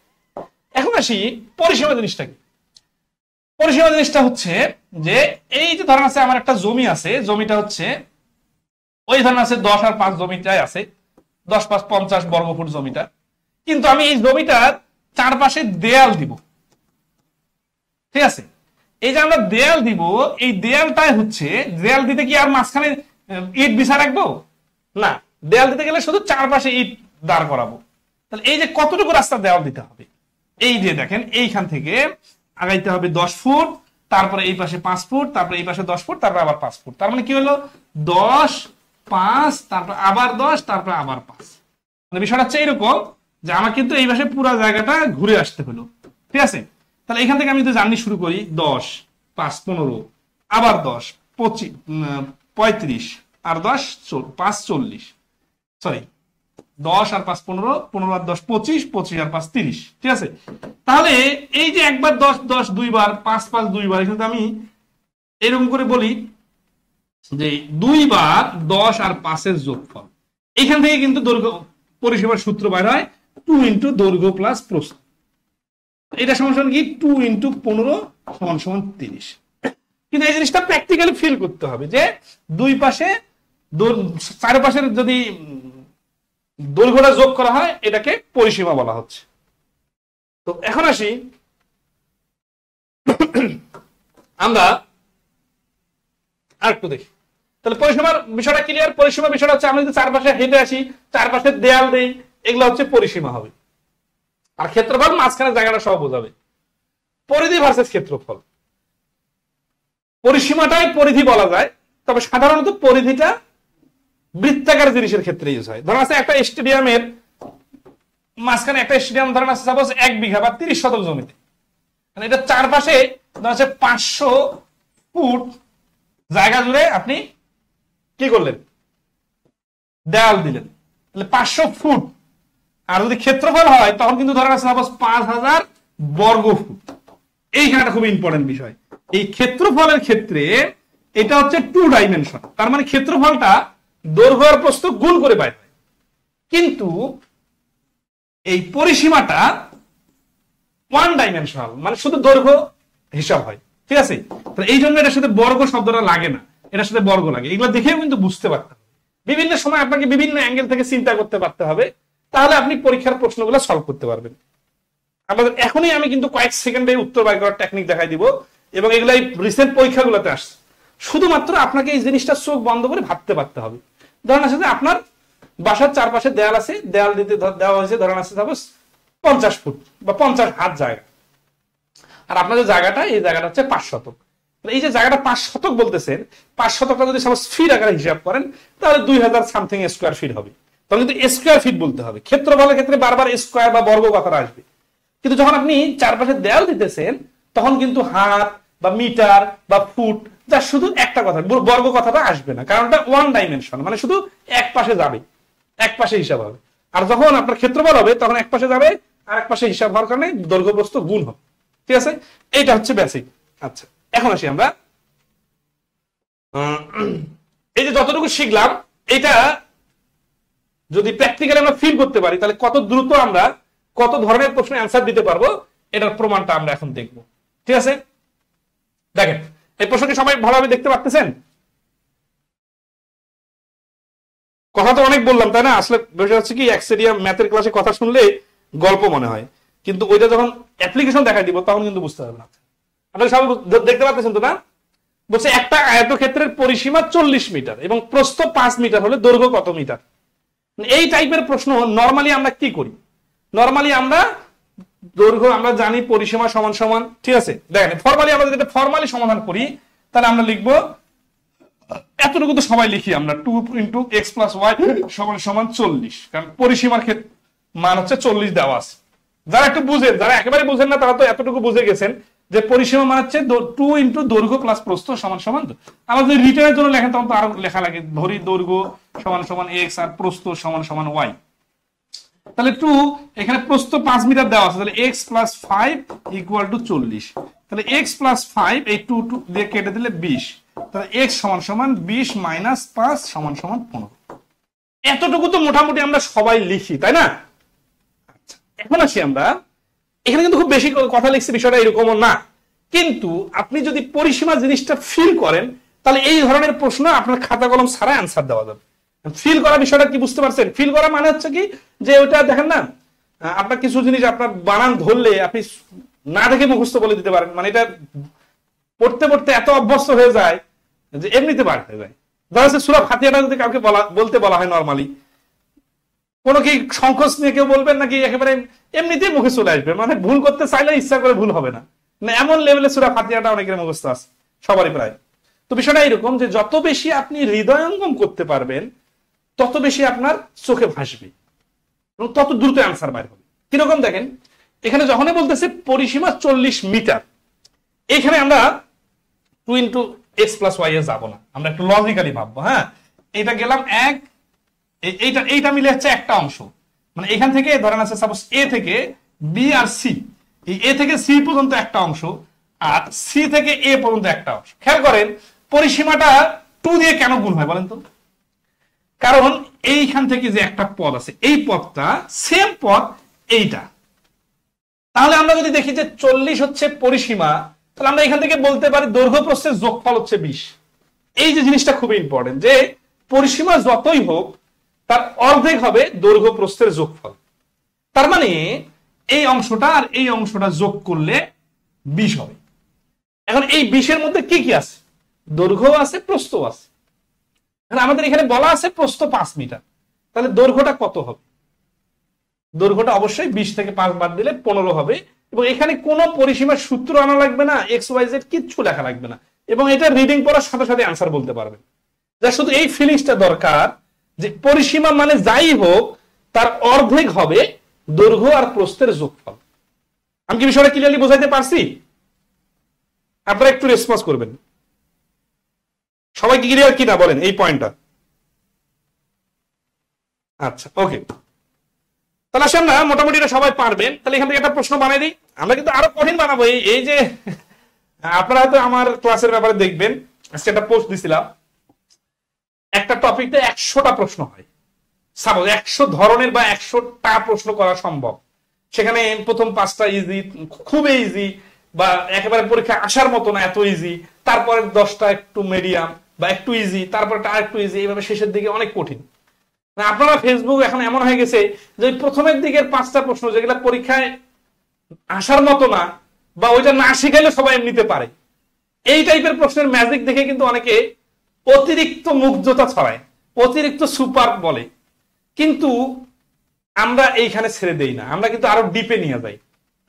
এখন আসি পরিসীমা জিনিসটা কি। পরিসীমা জিনিসটা হচ্ছে যে এই যে ধরেন আছে আমার একটা জমি আছে, জমিটা হচ্ছে ওই ধরেন আছে 10 আর 5 জমিটাই আছে, 10 5 50 বর্গফুট জমিটা, কিন্তু আমি এই জমিটার চারপাশে দেয়াল দিব। ঠিক আছে, এই যে আমরা দেয়াল দিব, এই দেয়ালটাই হচ্ছে, দেয়াল দিতে কি আর মাঝখানে ইট বিছা রাখবো না, দেয়াল দিতে গেলে শুধু চারপাশে ইট দাঁড় করাবো। তাহলে এই যে কতটুকু রাস্তা দেওয়াল দিতে হবে, এই যে দেখেন এইখান থেকে আগাইতে হবে 10 ফুট, তারপরে এই পাশে 5 ফুট, তারপরে এই পাশে 10 ফুট, তারপরে আবার 5 ফুট। তার মানে কি হলো 10 5, তারপর আবার 10, তারপর আবার 5। মানে বিষয়টা হচ্ছে এরকম যে আমার কিন্তু এই পাশে পুরো জায়গাটা ঘুরে আসতে হলো। ঠিক আছে, তাহলে এখান থেকে আমি যদি জার্নি শুরু করি 10 5 15, আবার 10 25 35, আর 10 5 40, সরি 10 আর 5 15, 15 আর 10 25, 25 আর 5 30। ঠিক আছে, তাহলে এই যে একবার 10 10 দুইবার, 5 5 দুইবার, এখানে আমি এরকম করে বলি যে দুইবার 10 আর 5 এর যোগফল। এখান থেকে কিন্তু দৈর্ঘ্য পরিসীমার সূত্র বাইর হয় 2 ইন্টু দৈর্ঘ্য প্লাস প্রস্থ। এটা সমান কি 2 ইন্টু 15 সমান 30। কিন্তু এই জিনিসটা প্র্যাকটিক্যালি ফিল করতে হবে যে দুই পাশে চারপাশের যদি দৈর্ঘ্যটা যোগ করা হয় এটাকে পরিসীমা বলা হচ্ছে। তো এখন আসি আমরা আর একটু দেখি। তাহলে পরিসীমার বিষয়টা ক্লিয়ার। পরিসীমা বিষয়টা হচ্ছে আমরা যদি চারপাশে হেঁটে আসি, চারপাশে দেয়াল দেই, এগুলো হচ্ছে পরিসীমা হবে। আর ক্ষেত্রফল মাঝখানে জায়গাটা সব বোঝাবে। পরিধি ভার্সেস ক্ষেত্রফল, পরিসীমাটাই পরিধি বলা যায়, তবে সাধারণত পরিধিটা বৃত্তাকার জিনিসের ক্ষেত্রে ইউজ হয়। ধরেন আছে একটা স্টেডিয়ামের মাঝখানে একটা স্টেডিয়াম ধরেন আছে সাপোজ 1 বিঘা বা 30 শতক জমিতে, মানে এটা চারপাশে ধরেন আছে 500 ফুট জায়গা জুড়ে আপনি কি করলেন, দেয়াল দিলেন, তাহলে 500 ফুট। আর যদি ক্ষেত্রফল হয় তখন কিন্তু ধরেন আছে সাপোজ 5000 বর্গ ফুট। এইখানটা খুব ইম্পর্টেন্ট বিষয়। এই ক্ষেত্রফলের ক্ষেত্রে এটা হচ্ছে 2 ডাইমেনশন, তার মানে ক্ষেত্রফলটা দৈর্ঘ্য আর প্রস্থ গুণ করে বাইর হয়। কিন্তু এই পরিসীমাটা 1 ডাইমেনশনাল, মানে শুধু দৈর্ঘ্য হিসাব হয়। ঠিক আছে, তাহলে এই জন্য এটার সাথে বর্গ শব্দটা লাগে না, এটার সাথে বর্গ লাগে। এগুলো দেখেও কিন্তু বুঝতে পারতে হবে, বিভিন্ন সময় আপনাকে বিভিন্ন অ্যাঙ্গেল থেকে চিন্তা করতে পারতে হবে, তাহলে আপনি পরীক্ষার প্রশ্নগুলো সলভ করতে পারবেন। আমাদের এখনই আমি কিন্তু কয়েক সেকেন্ডে উত্তর বাইর করার টেকনিক দেখাই দিব, এবং এগুলো রিসেন্ট পরীক্ষাগুলোতে আসছে। শুধুমাত্র আপনাকে এই জিনিসটা চোখ বন্ধ করে ভাবতে পারতে হবে। ধরেন আছে যে আপনার বাসার চারপাশে দেয়াল আছে, দেয়াল দিতে দেওয়া হয়েছে ধরেন আছে সাপোজ 50 ফুট বা 50 হাত জায়গা, আর আপনাদের জায়গাটা এই জায়গাটা হচ্ছে 5 শতক। এই যে জায়গাটা 5 শতক বলতেছেন, 5 শতকটা যদি সাপোজ ফিট আকারে হিসাব করেন তাহলে 2000 সামথিং স্কোয়ার ফিট হবে। তখন কিন্তু স্কোয়ার ফিট বলতে হবে। ক্ষেত্রফলের ক্ষেত্রে বারবার স্কোয়ার বা বর্গ কথাটা আসবে, কিন্তু যখন আপনি চারপাশে দেয়াল দিতেছেন তখন কিন্তু হাত বা মিটার বা ফুট, যা শুধু একটা কথা, বর্গ কথাটা আসবে না, কারণ এটা 1 ডাইমেনশন, মানে শুধু এক পাশে যাবে, এক পাশে হিসাব হবে। আর যখন আপনার ক্ষেত্রফল হবে তখন এক পাশে যাবে, আর এক পাশে হিসাব হওয়ার কারণে দৈর্ঘ্য প্রস্থ গুণ হবে। ঠিক আছে, এইটা হচ্ছে বেসিক। আচ্ছা, এখন আসি আমরা এই যে যতটুকু শিখলাম, এটা যদি প্র্যাকটিক্যালি আমরা ফিল করতে পারি তাহলে কত দ্রুত আমরা কত ধরনের প্রশ্নের অ্যান্সার দিতে পারবো, এটার প্রমাণটা আমরা এখন দেখব। ঠিক আছে, দেখেন এই প্রশ্নটি সবাই ভালোভাবে দেখতে পাচ্ছেন? কথা তো অনেক বললাম তাই না? আসলে বিষয় হচ্ছে কি, এক্সেরিয়া ম্যাথের ক্লাসে কথা শুনলে গল্প মনে হয়, কিন্তু ওইটা যখন অ্যাপ্লিকেশন দেখাই দিব তখন কিন্তু বুঝতে পারবে না। আপনারা সবাই দেখতে পাচ্ছেন তো না? বলছে একটা আয়তক্ষেত্রের পরিসীমা 40 মিটার এবং প্রস্থ 5 মিটার হলে দৈর্ঘ্য কত মিটার। এই টাইপের প্রশ্ন নরমালি আমরা কি করি, নরমালি আমরা দৈর্ঘ্য আমরা জানি পরিসীমা সমান সমান, ঠিক আছে। দেখেন ফর্মালি আমরা যদি ফর্মালি সমাধান করি তাহলে আমরা লিখবো এতটুকু তো সবাই লিখি আমরা 2 × x + y = 40, কারণ পরিসীমার ক্ষেত্রে মান হচ্ছে 40 দেওয়া আছে। যারা একটু বুঝেন, যারা একেবারে বুঝেন না তারা তো এতটুকু বুঝে গেছেন যে পরিসীমা মান হচ্ছে 2 × দৈর্ঘ্য + প্রস্থ = 2। আমরা যদি রিটার্নের জন্য লেখেন তখন তো আরো লেখা লাগে, ধরি দৈর্ঘ্য = x আর প্রস্থ = y। তাহলে 2 এখানে প্রস্থ 5 মিটার দেওয়া আছে, তাহলে x + 5 = 40। তাহলে x + 5 এই 2 দিয়ে কেটে দিলে 20, তাহলে x = 20 - 5 = 15। এতটুকু তো মোটামুটি আমরা সবাই লিখি, তাই না? আচ্ছা, এখন আসি আমরা এখানে কিন্তু খুব বেশি কথা লিখছি, বিষয়টা এরকমও না। কিন্তু আপনি যদি পরিসীমা জিনিসটা ফিল করেন তাহলে এই ধরনের প্রশ্ন আপনার খাতা কলম ছাড়া অ্যান্সার দেওয়া যাবে। ফিল করা বিষয়টা কি বুঝতে পারছেন? ফিল করা মানে হচ্ছে কি যে ওটা দেখেন না, আপনার কিছু জিনিস আপনার বানান ধরলে আপনি না দেখে মুখস্থ বলে দিতে পারেন, মানে এটা পড়তে পড়তে এত অভ্যস্ত হয়ে যায় যে এমনিতে বার হয়ে যায়। ধরা হচ্ছে সূরা ফাতিহাটা যদি কাউকে বলতে বলা হয় নরমালি, কোনো কি সংকোচ নিয়ে কেউ বলবেন নাকি একেবারে এমনিতেই মুখে চলে আসবে, মানে ভুল করতে চাইলে ইচ্ছা করে ভুল হবে না, এমন লেভেলে সূরা ফাতিহাটা অনেকের মুখস্থ আছে, সবারই প্রায়। তো বিষয়টা এরকম যে যত বেশি আপনি হৃদয়ঙ্গম করতে পারবেন তত বেশি আপনার চোখে ভাসবে এবং তত দ্রুত অ্যান্সার বাইর হবে। কিরকম দেখেন, এখানে যখনই বলতেছে পরিসীমা 40 মিটার, এখানে আমরা 2 × x + y এ যাবো না, আমরা একটু লজিক্যালি ভাববো। হ্যাঁ, এটা গেলাম 1, এইটা মিলে হচ্ছে একটা অংশ, মানে এখান থেকে ধরেন আছে সাপোজ a থেকে b আর c, এই a থেকে c পর্যন্ত একটা অংশ আর c থেকে a পর্যন্ত একটা অংশ। খেয়াল করেন পরিসীমাটা 2 দিয়ে কেন গুণ হয় বলেন তো? কারণ এইখান থেকে যে একটা পদ আছে এই পদটা সেম পদ এইটা, তাহলে আমরা যদি দেখি যে 40 হচ্ছে পরিসীমা, তাহলে আমরা এখান থেকে বলতে পারি দৈর্ঘ্য প্রস্থের যোগফল হচ্ছে 20। এই যে জিনিসটা খুবই ইম্পর্টেন্ট যে পরিসীমা যতই হোক তার অর্ধেক হবে দৈর্ঘ্য প্রস্থের যোগফল। তার মানে এই অংশটা আর এই অংশটা যোগ করলে 20 হবে। এখন এই 20-এর মধ্যে কি কি আছে? দৈর্ঘ্য আছে, প্রস্থ আছে। আমাদের এখানে বলা আছে প্রস্থ 5 মিটার, তাহলে দৈর্ঘ্যটা কত হবে? দৈর্ঘ্যটা অবশ্যই 20 থেকে 5 বাদ দিলে 15 হবে, এবং এখানে কোনো পরিসীমার সূত্র আনা লাগবে না, XYZ কিচ্ছু লেখা লাগবে না, এবং এটা রিডিং পড়ার সাথে সাথে অ্যান্সার বলতে পারবেন। যা শুধু এই ফিলিংসটা দরকার যে পরিসীমা মানে যাই হোক তার অর্ধেক হবে দৈর্ঘ্য আর প্রস্থের যোগফল। আমি কি বিষয়টা ক্লিয়ারলি বোঝাইতে পারছি? আপনারা একটু রেসপন্স করবেন। সবাই কি ক্লিয়ার কিনা বলেন এই পয়েন্টটা? আচ্ছা, ওকে, তাহলে আসেন না, মোটামুটি এটা সবাই পারবেন। তাহলে এখান থেকে একটা প্রশ্ন বানাই দিই, আমরা কিন্তু আরো কঠিন বানাবো। এই যে আপনারা হয়তো আমার ক্লাসের ব্যাপারে দেখবেন, আজকে একটা পোস্ট দিছিলাম, একটা টপিকতে 100টা প্রশ্ন হয়। সাপোজ 100 ধরনের বা 100টা প্রশ্ন করা সম্ভব। সেখানে প্রথম 5টা ইজি, খুবই ইজি বা একেবারে পরীক্ষা আসার মতো না এত ইজি, তারপরে 10টা একটু মিডিয়াম বা একটু ইজি, তারপরে আর একটু ইজি, এইভাবে শেষের দিকে অনেক কঠিন। আপনারা ফেসবুক এখন এমন হয়ে গেছে যে প্রথমের দিকের 5টা প্রশ্ন যেগুলো পরীক্ষায় আসার মতো না বা ওইটা না শিখাইলে সবাই এমনিতে পারে, এই টাইপের প্রশ্নের ম্যাজিক দেখে কিন্তু অনেকে অতিরিক্ত মুগ্ধতা ছড়ায়, অতিরিক্ত সুপার বলে, কিন্তু আমরা এইখানে ছেড়ে দেই না, আমরা কিন্তু আরো ডিপে নিয়ে যাই।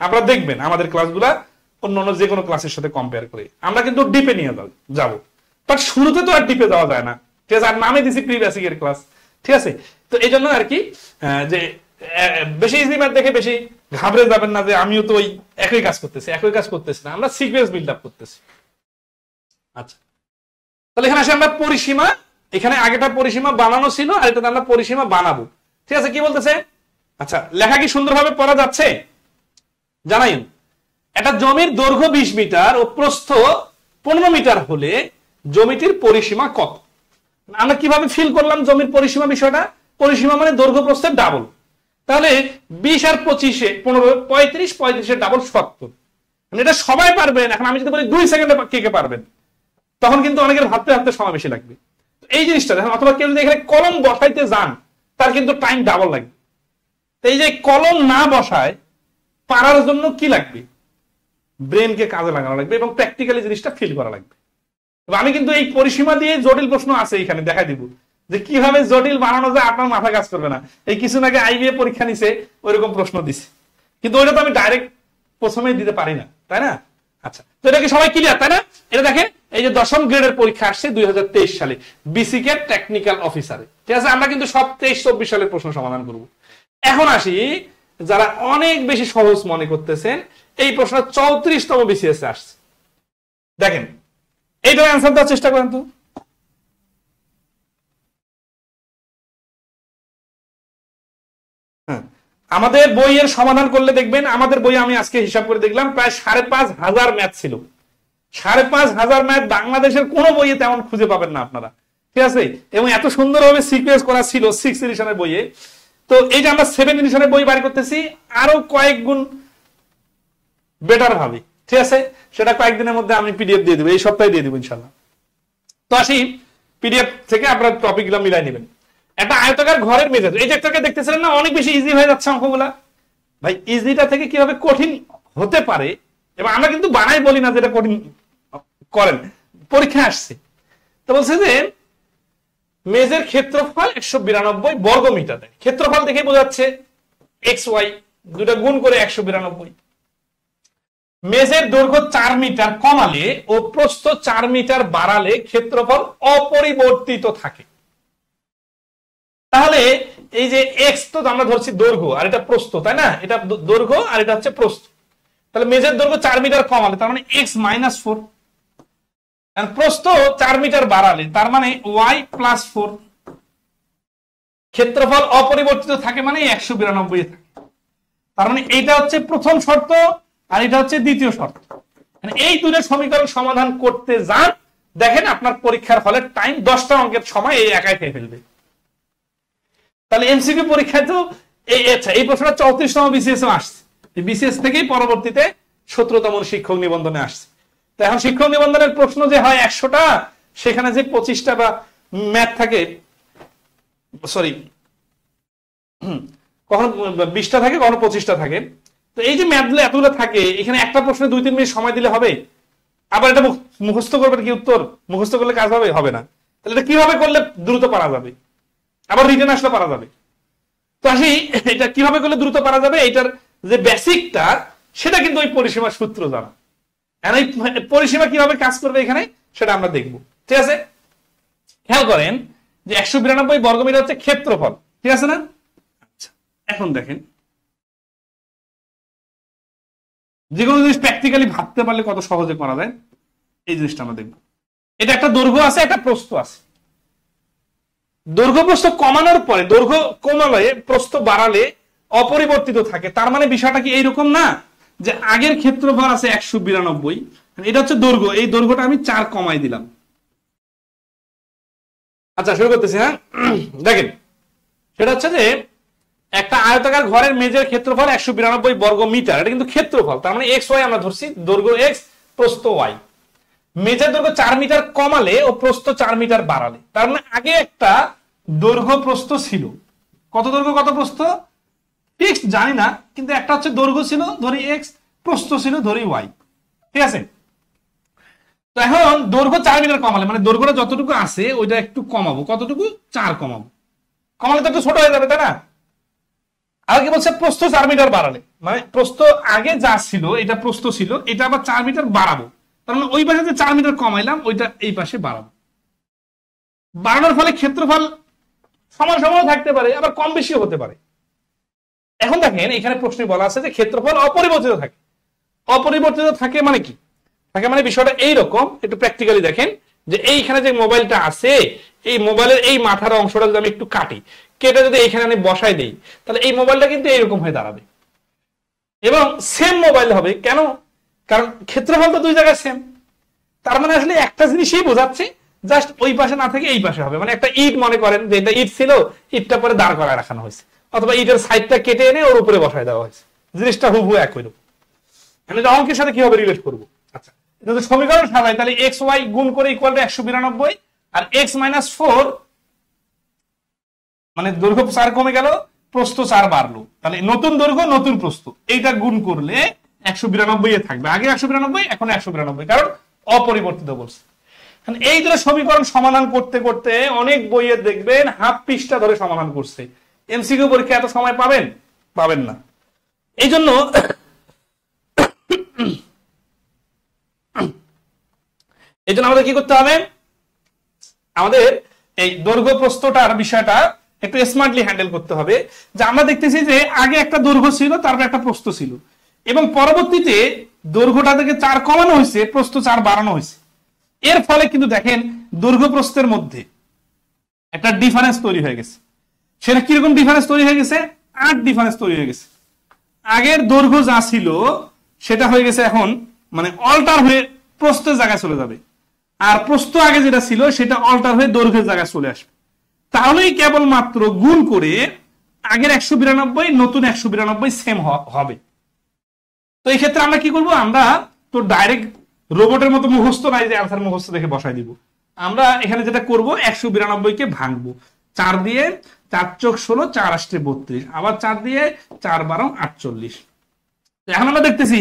আপনারা দেখবেন আমাদের ক্লাসগুলা অন্যান্য যে কোনো ক্লাসের সাথে কম্পেয়ার করে আমরা কিন্তু ডিপে নিয়ে যাবো, বাট শুরুতে তো আর ডিপে যাওয়া যায় না, ঠিক আছে? আর নামে দিছি প্রি বেসিকের ক্লাস, ঠিক আছে? তো এই জন্য আর কি যে বেশি ইজি ম্যাথ দেখে বেশি ঘাবড়ে যাবেন না যে আমিও তো ওই একই কাজ করতেছি না, আমরা সিকোয়েন্স বিল্ড আপ করতেছি। আচ্ছা, তাহলে এখানে আসে আমরা পরিসীমা, এখানে আগেটা পরিসীমা বানানো ছিল আর এটাতে আমরা পরিসীমা বানাবো, ঠিক আছে? কি বলতেছে? আচ্ছা, লেখা কি সুন্দরভাবে পড়া যাচ্ছে? জানাইন। একটা জমির দৈর্ঘ্য 20 মিটার ও প্রস্থ 15 মিটার হলে জমিটির পরিসীমা কত? আমরা কিভাবে ফিল করলাম জমির পরিসীমা বিষয়টা? পরিসীমা মানে দৈর্ঘ্য প্রস্থের ডাবল, তাহলে 20 আর 25-এ 15, 35, 35-এর ডাবল 70। মানে এটা সবাই পারবেন। এখন আমি যদি বলি 2 সেকেন্ডে কে কে পারবেন, তখন কিন্তু অনেকের ভাবতে ভাবতে সময় বেশি লাগবে। এই জিনিসটা দেখেন, অথবা কেউ যদি এখানে কলম বসাইতে যান তার কিন্তু টাইম ডাবল লাগবে। এই যে কলম না বসায় পারার জন্য কি লাগবে? ব্রেনকে কাজে লাগানো লাগবে এবং প্র্যাকটিক্যালি জিনিসটা ফিল করা লাগবে। আমি কিন্তু এই পরিসীমা দিয়ে জটিল প্রশ্ন আছে এখানে দেখাই দিব যে কিভাবে জটিল বানানো যায়, আপনার মাথা কাজ করবে না। এই কিছুদিন আগে আইবিএ পরীক্ষা নিছে, ওইরকম প্রশ্ন দিছে, কিন্তু ওইটা তো আমি ডাইরেক্ট প্রথমেই দিতে পারি না, তাই না? আচ্ছা, তো এটা কি সবাই ক্লিয়ার, তাই না? এটা দেখেন, এই যে 10ম গ্রেডের পরীক্ষা আসছে 2023 সালে বিসিকে টেকনিক্যাল অফিসারে, ঠিক আছে? আমরা কিন্তু সব 23-24 সালের প্রশ্ন সমাধান করব। এখন আসি যারা অনেক বেশি সহজ মনে করতেছেন, এই প্রশ্ন 34তম বিসিএস আসছে। দেখেন এইটার অ্যান্সার দেওয়ার চেষ্টা করেন তো। আমাদের বইয়ের সমাধান করলে দেখবেন, আমাদের বই আমি আজকে হিসাব করে দেখলাম প্রায় 5,500 ম্যাথ ছিল। 5,500 ম্যাথ বাংলাদেশের কোন বইয়ে তেমন খুঁজে পাবেন না আপনারা, ঠিক আছে? এবং এত সুন্দরভাবে সিকুয়েন্স করা ছিল 6 এডিশনের বইয়ে। তো এই যে আমরা 7 এডিশনের বই বাড়ি করতেছি আরো কয়েক গুণ বেটার ভাবে, ঠিক আছে? সেটা কয়েকদিনের মধ্যে আমি পিডিএফ দিয়ে দেবো, এই সপ্তাহে দিয়ে দেবো ইনশাল্লাহ। তো আসি, পিডিএফ থেকে আপনারা টপিকগুলো মিলাই নেবেন। একটা আয়তাকার ঘরের মেঝে, এই যে একটা দেখতেছিলেন না, অনেক বেশি ইজি হয়ে যাচ্ছে অঙ্কগুলা। ভাই ইজিটা থেকে কিভাবে কঠিন হতে পারে, এবং আমরা কিন্তু বানাই বলি না যেটা কঠিন করেন, পরীক্ষা আসছে। তো বলছে যে মেজের ক্ষেত্রফল 192 বর্গ মিটার। ক্ষেত্রফল দেখে বোঝাচ্ছে এক্স ওয়াই দুটা গুণ করে 192। মেজের দৈর্ঘ্য 4 মিটার কমালে ও প্রস্থ 4 মিটার বাড়ালে ক্ষেত্রফল অপরিবর্তিত থাকে। তাহলে এই যে এক্স তো আমরা ধরছি দৈর্ঘ্য, আর এটা প্রস্থ, তাই না? এটা দৈর্ঘ্য আর এটা হচ্ছে প্রস্থ। তাহলে মেজের দৈর্ঘ্য 4 মিটার কমালে তার মানে এক্স মাইনাস 4, আর প্রস্থ 4 মিটার বাড়ালে তার মানে ওয়াই প্লাস 4। ক্ষেত্রফল অপরিবর্তিত থাকে মানে 192 থাকে। তার মানে এইটা হচ্ছে প্রথম শর্ত আর এটা হচ্ছে দ্বিতীয় শর্ত। মানে এই দুটো সমীকরণ সমাধান করতে যান, দেখেন আপনার পরীক্ষার হলে টাইম 10টা অঙ্কের সময় এই একাই খেয়ে ফেলবে। তাহলে এমসিকিউ পরীক্ষায় তো এই প্রশ্নটা 34তম বিসিএস আসছে, বিসিএস থেকেই পরবর্তীতে 17তম শিক্ষক নিবন্ধনে আসছে। তো এখন শিক্ষক নিবন্ধনের প্রশ্ন যে হয় 100টা, সেখানে যে 25টা বা ম্যাথ থাকে, সরি কখনো 20টা থাকে, কখনো 25টা থাকে। তো এই যে ম্যাথগুলো এতগুলো থাকে, এখানে একটা প্রশ্নে 2-3 মিনিট সময় দিলে হবে? আবার এটা মুখস্থ করবেন কি উত্তর? মুখস্থ করলে কাজ হবে? হবে না। তাহলে এটা কিভাবে করলে দ্রুত পারা যাবে? আবার রিটার্ন আসলে পারা যাবে। তো আসি, এটা কিভাবে করলে দ্রুত পারা যাবে, এটার যে বেসিকটা সেটা কিন্তু ওই পরিসীমার সূত্র জানা। এই পরিসীমা কিভাবে কাজ করবে এখানে সেটা আমরা দেখব, ঠিক আছে? খেয়াল করেন যে 192 বর্গমিটার হচ্ছে ক্ষেত্রফল, ঠিক আছে না? আচ্ছা, এখন দেখেন যে কোনো জিনিস প্র্যাকটিক্যালি ভাবতে পারলে কত সহজে করা যায়, এই জিনিসটা আমরা দেখব। এটা একটা দৈর্ঘ্য আছে, একটা প্রস্থ আছে। দৈর্ঘ্য প্রস্থ কমানোর পরে, দৈর্ঘ্য কমালে প্রস্থ বাড়ালে অপরিবর্তিত থাকে। তার মানে বিষয়টা কি এইরকম না যে আগের ক্ষেত্রফল আছে 192, এটা হচ্ছে দৈর্ঘ্য, এই দৈর্ঘ্যটা আমি 4 কমাই দিলাম। আচ্ছা শুরু করতেছি, হ্যাঁ? দেখেন সেটা হচ্ছে যে একটা আয়তাকার ঘরের মেঝের ক্ষেত্রফল 192 বর্গ মিটার, এটা কিন্তু ক্ষেত্রফল। তার মানে এক্স ওয়াই আমরা ধরছি, দৈর্ঘ্য এক্স, প্রস্থ ওয়াই। মেঝের দৈর্ঘ্য 4 মিটার কমালে ও প্রস্থ 4 মিটার বাড়ালে, তার মানে আগে একটা দৈর্ঘ্য প্রস্থ ছিল। কত দৈর্ঘ্য কত প্রস্থ ফিক্সড জানি না, কিন্তু একটা হচ্ছে দৈর্ঘ্য ছিল ধরি এক্স, প্রস্থ ছিল ধরি ওয়াই, ঠিক আছে? তো এখন দৈর্ঘ্য 4 মিটার কমালে মানে দৈর্ঘ্যটা যতটুকু আছে ওইটা একটু কমাবো, কতটুকু? 4 কমাবো। কমালে তো একটু ছোট হয়ে যাবে, তাই না? আর কি বলছে প্রস্থ 4 মিটার বাড়ালে, মানে প্রস্থ আগে যা ছিল এটা প্রস্থ ছিল, এটা আবার 4 মিটার বাড়াবো। তার মানে ওই পাশে যে 4 মিটার কমাইলাম ওইটা এই পাশে বাড়াবো। বাড়ানোর ফলে ক্ষেত্রফল সমান সমান থাকতে পারে, আবার কম বেশিও হতে পারে। এখন দেখেন এখানে প্রশ্নে বলা আছে যে ক্ষেত্রফল অপরিবর্তিত থাকে। অপরিবর্তিত থাকে মানে কি? থাকে মানে বিষয়টা এইরকম, একটু প্র্যাকটিক্যালি দেখেন যে এইখানে যে মোবাইলটা আছে, এই মোবাইলের এই মাথার অংশটা যদি আমি একটু কাটি, কেটে যদি এইখানে আমি বসাই দেই, তাহলে এই মোবাইলটা কিন্তু এইরকম হয়ে দাঁড়াবে এবং সেম মোবাইল হবে। কেন? কারণ ক্ষেত্রফল তো দুই জায়গায় সেম। তার মানে আসলে একটা জিনিসই বোঝাচ্ছে, জাস্ট ওই পাশে না থেকে এই পাশে হবে। মানে একটা ইট মনে করেন যে এটা ইট ছিল, ইটটা পরে দাঁড় করায় রাখানো হয়েছে, অথবা ইটের সাইডটা কেটে এনে ওর উপরে বসায় দেওয়া হয়েছে। জিনিসটা হুবহু একই রকম। আমি অঙ্কের সাথে কিভাবে রিলেট করবো? আচ্ছা, যদি সমীকরণ সাজাই তাহলে এক্স ওয়াই গুণ করে ইকুয়াল টু 192 আর এক্স মাইনাস 4 মানে দৈর্ঘ্য 4 কমে গেল, প্রস্থ 4 বাড়লো, তাহলে নতুন দৈর্ঘ্য নতুন প্রস্থ, এইটা গুণ করলে 192 থাকবে, আগে 192 এখন 192, কারণ অপরিবর্তিত বলছে। এই ধরে সমীকরণ সমাধান করতে করতে অনেক বইয়ে দেখবেন হাফ পৃষ্ঠা ধরে সমাধান করছে। এমসিকিউ পরীক্ষা এত সময় পাবেন? পাবেন না। এই জন্য আমাদের কি করতে হবে, আমাদের এই দৈর্ঘ্য প্রস্থটার বিষয়টা একটু স্মার্টলি হ্যান্ডেল করতে হবে। যে আমরা দেখতেছি যে আগে একটা দৈর্ঘ্য ছিল, তারপর একটা প্রস্থ ছিল, এবং পরবর্তীতে দৈর্ঘ্যটা থেকে 4 কমানো হয়েছে, প্রস্থ 4 বাড়ানো হয়েছে। এর ফলে কিন্তু দেখেন দৈর্ঘ্য প্রস্থের মধ্যে একটা ডিফারেন্স তৈরি হয়ে গেছে। সেটা কিরকম ডিফারেন্স তৈরি হয়ে গেছে? 8 ডিফারেন্স তৈরি হয়ে গেছে। আগের দৈর্ঘ্য যা ছিল সেটা হয়ে গেছে এখন মানে অল্টার হয়ে প্রস্থের জায়গায় চলে যাবে, আর প্রস্থ আগে যেটা ছিল সেটা অল্টার হয়ে দৈর্ঘ্যের জায়গায় চলে আসবে। তাহলেই কেবলমাত্র গুণ করে আগের 192 নতুন 192 সেম হবে। তো এই ক্ষেত্রে আমরা কি করব, আমরা তো ডাইরেক্ট রোবটের মতো মুখস্থ নাই যে আনসার মুখস্থ দেখে বসাই দিব। আমরা এখানে যেটা করব 192 কে ভাঙবো 4 দিয়ে, 4 চোখ 16, 4 8 32, আবার 4 দিয়ে 4 12 48। এখন আমরা দেখতেছি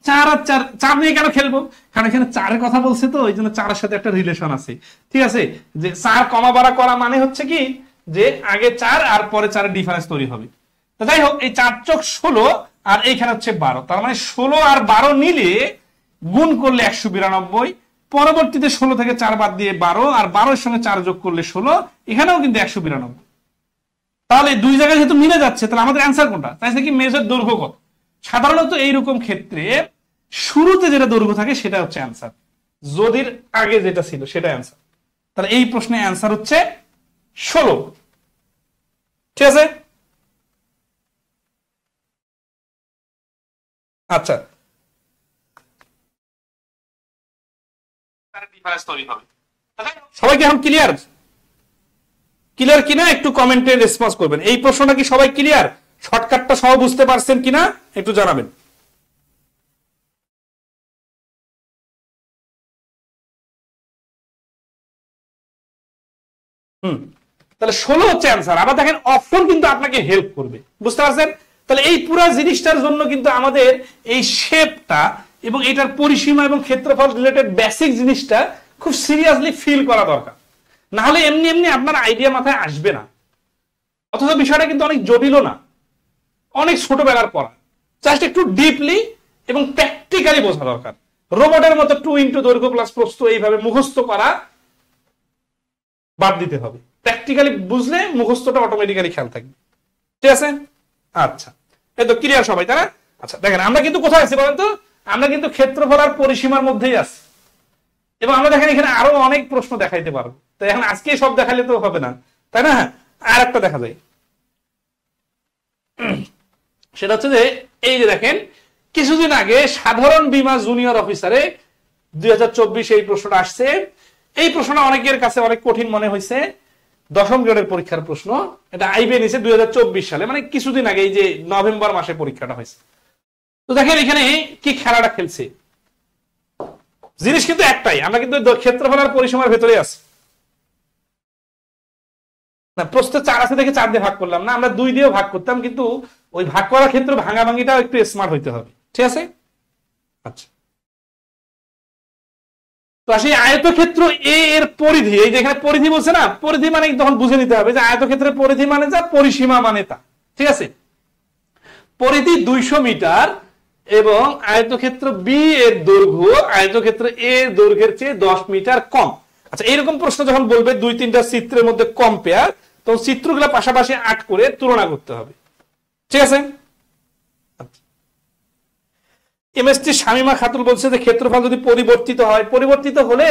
4 আর 4 নিয়ে কেন খেলবো, কারণ এখানে 4 এর কথা বলছে, তো ওই জন্য 4 এর সাথে একটা রিলেশন আছে। ঠিক আছে, যে 4 কমা বাড়া করা মানে হচ্ছে কি যে আগে 4 আর পরে 4 এর ডিফারেন্স তৈরি হবে। তো যাই হোক, এই 4 চোখ 16 আর এইখানে হচ্ছে 12, তার মানে 16 আর 12 নিলে গুণ করলে 192, পরবর্তীতে 16 থেকে 4 বাদ দিয়ে 12, আর 12 এর সঙ্গে 4 যোগ করলে 16, এখানেও কিন্তু 192। তাহলে দুই জায়গায় যেহেতু মিলে যাচ্ছে, তাহলে আমাদের অ্যান্সার কোনটা? তাই কি মেজর দৈর্ঘ্য কত? সাধারণত এইরকম ক্ষেত্রে শুরুতে যেটা দৈর্ঘ্য থাকে সেটা হচ্ছে অ্যান্সার, যদির আগে যেটা ছিল সেটা অ্যান্সার। তাহলে এই প্রশ্নে অ্যান্সার হচ্ছে 16। ঠিক আছে, আচ্ছা, সবাই কি এখন ক্লিয়ার? ক্লিয়ার কিনা একটু কমেন্টে রেসপন্স করবেন। এই প্রশ্নটা কি সবাই ক্লিয়ার? শর্টকাটটা সব বুঝতে পারছেন কিনা একটু জানাবেন। তাহলে 16 হচ্ছে অ্যান্সার। আবার দেখেন অপশন কিন্তু আপনাকে হেল্প করবে, বুঝতে পারছেন? তাহলে এই পুরো জিনিসটার জন্য কিন্তু আমাদের এই শেপটা এবং এটার পরিসীমা এবং ক্ষেত্রফল রিলেটেড বেসিক জিনিসটা খুব সিরিয়াসলি ফিল করা দরকার, না হলে এমনি এমনি আপনার আইডিয়া মাথায় আসবে না। অথচ বিষয়টা কিন্তু অনেক জটিল না, অনেক ছোটবেলার পড়া, জাস্ট একটু ডিপলি এবং প্র্যাকটিক্যালি বোঝা দরকার। রোবটের মতো 2 ইন্টু দৈর্ঘ্য প্লাস প্রস্থ এইভাবে মুখস্থ করা বাদ দিতে হবে। প্র্যাকটিক্যালি বুঝলে মুখস্থটা অটোমেটিক্যালি খেয়াল থাকবে। ঠিক আছে, আচ্ছা, এই তো ক্লিয়ার সবাই, তাই না? আচ্ছা দেখেন আমরা কিন্তু কোথায় আছি বলেন তো? আমরা কিন্তু ক্ষেত্রফল আর পরিসীমার মধ্যেই আছি, এবং আমরা দেখেন এখানে আরো অনেক প্রশ্ন দেখাইতে পারবো। তো এখন আজকে সব দেখালে তো হবে না, তাই না? আর একটা দেখা যায়, সেটা হচ্ছে যে এই যে দেখেন কিছুদিন আগে সাধারণ বীমা জুনিয়র অফিসারে 2024 এই প্রশ্নটা আসছে। এই প্রশ্নটা অনেকের কাছে অনেক কঠিন মনে হয়েছে, 10ম গ্রেডের পরীক্ষার প্রশ্ন। এটা আইবে নিছে 2024 সালে, মানে কিছুদিন আগে, এই যে নভেম্বর মাসে পরীক্ষাটা হয়েছে। তো দেখেন এখানে কি খেলাটা খেলছে, জিনিস কিন্তু একটাই, আমরা কিন্তু ক্ষেত্রফল আর পরিসীমার ভেতরে আছি না। প্রশ্ন 4 আছে দেখে 4 দিয়ে ভাগ করলাম না, আমরা 2 দিয়েও ভাগ করতাম, কিন্তু ওই ভাগ করার ক্ষেত্রে ভাঙাভাঙিটাও একটু স্মার্ট হইতে হবে। ঠিক আছে, আচ্ছা, তো আসলে আয়তক্ষেত্র এ এর পরিধি, এই যে এখানে পরিধি বলছে না, পরিধি মানে তখন বুঝে নিতে হবে যে আয়তক্ষেত্রের পরিধি মানে যা, পরিসীমা মানে তা। ঠিক আছে, পরিধি 200 মিটার এবং আয়তক্ষেত্র বি এর দৈর্ঘ্য আয়তক্ষেত্র এ এর দৈর্ঘ্যের চেয়ে 10 মিটার কম। আচ্ছা, এইরকম প্রশ্ন যখন বলবে 2-3টা চিত্রের মধ্যে কম্পেয়ার, তখন চিত্রগুলো পাশাপাশি 8 করে তুলনা করতে হবে। ঠিক আছে, এমএসটি শামিমা খাতুন বলছে যে ক্ষেত্রফল যদি পরিবর্তিত হয়, পরিবর্তিত হলে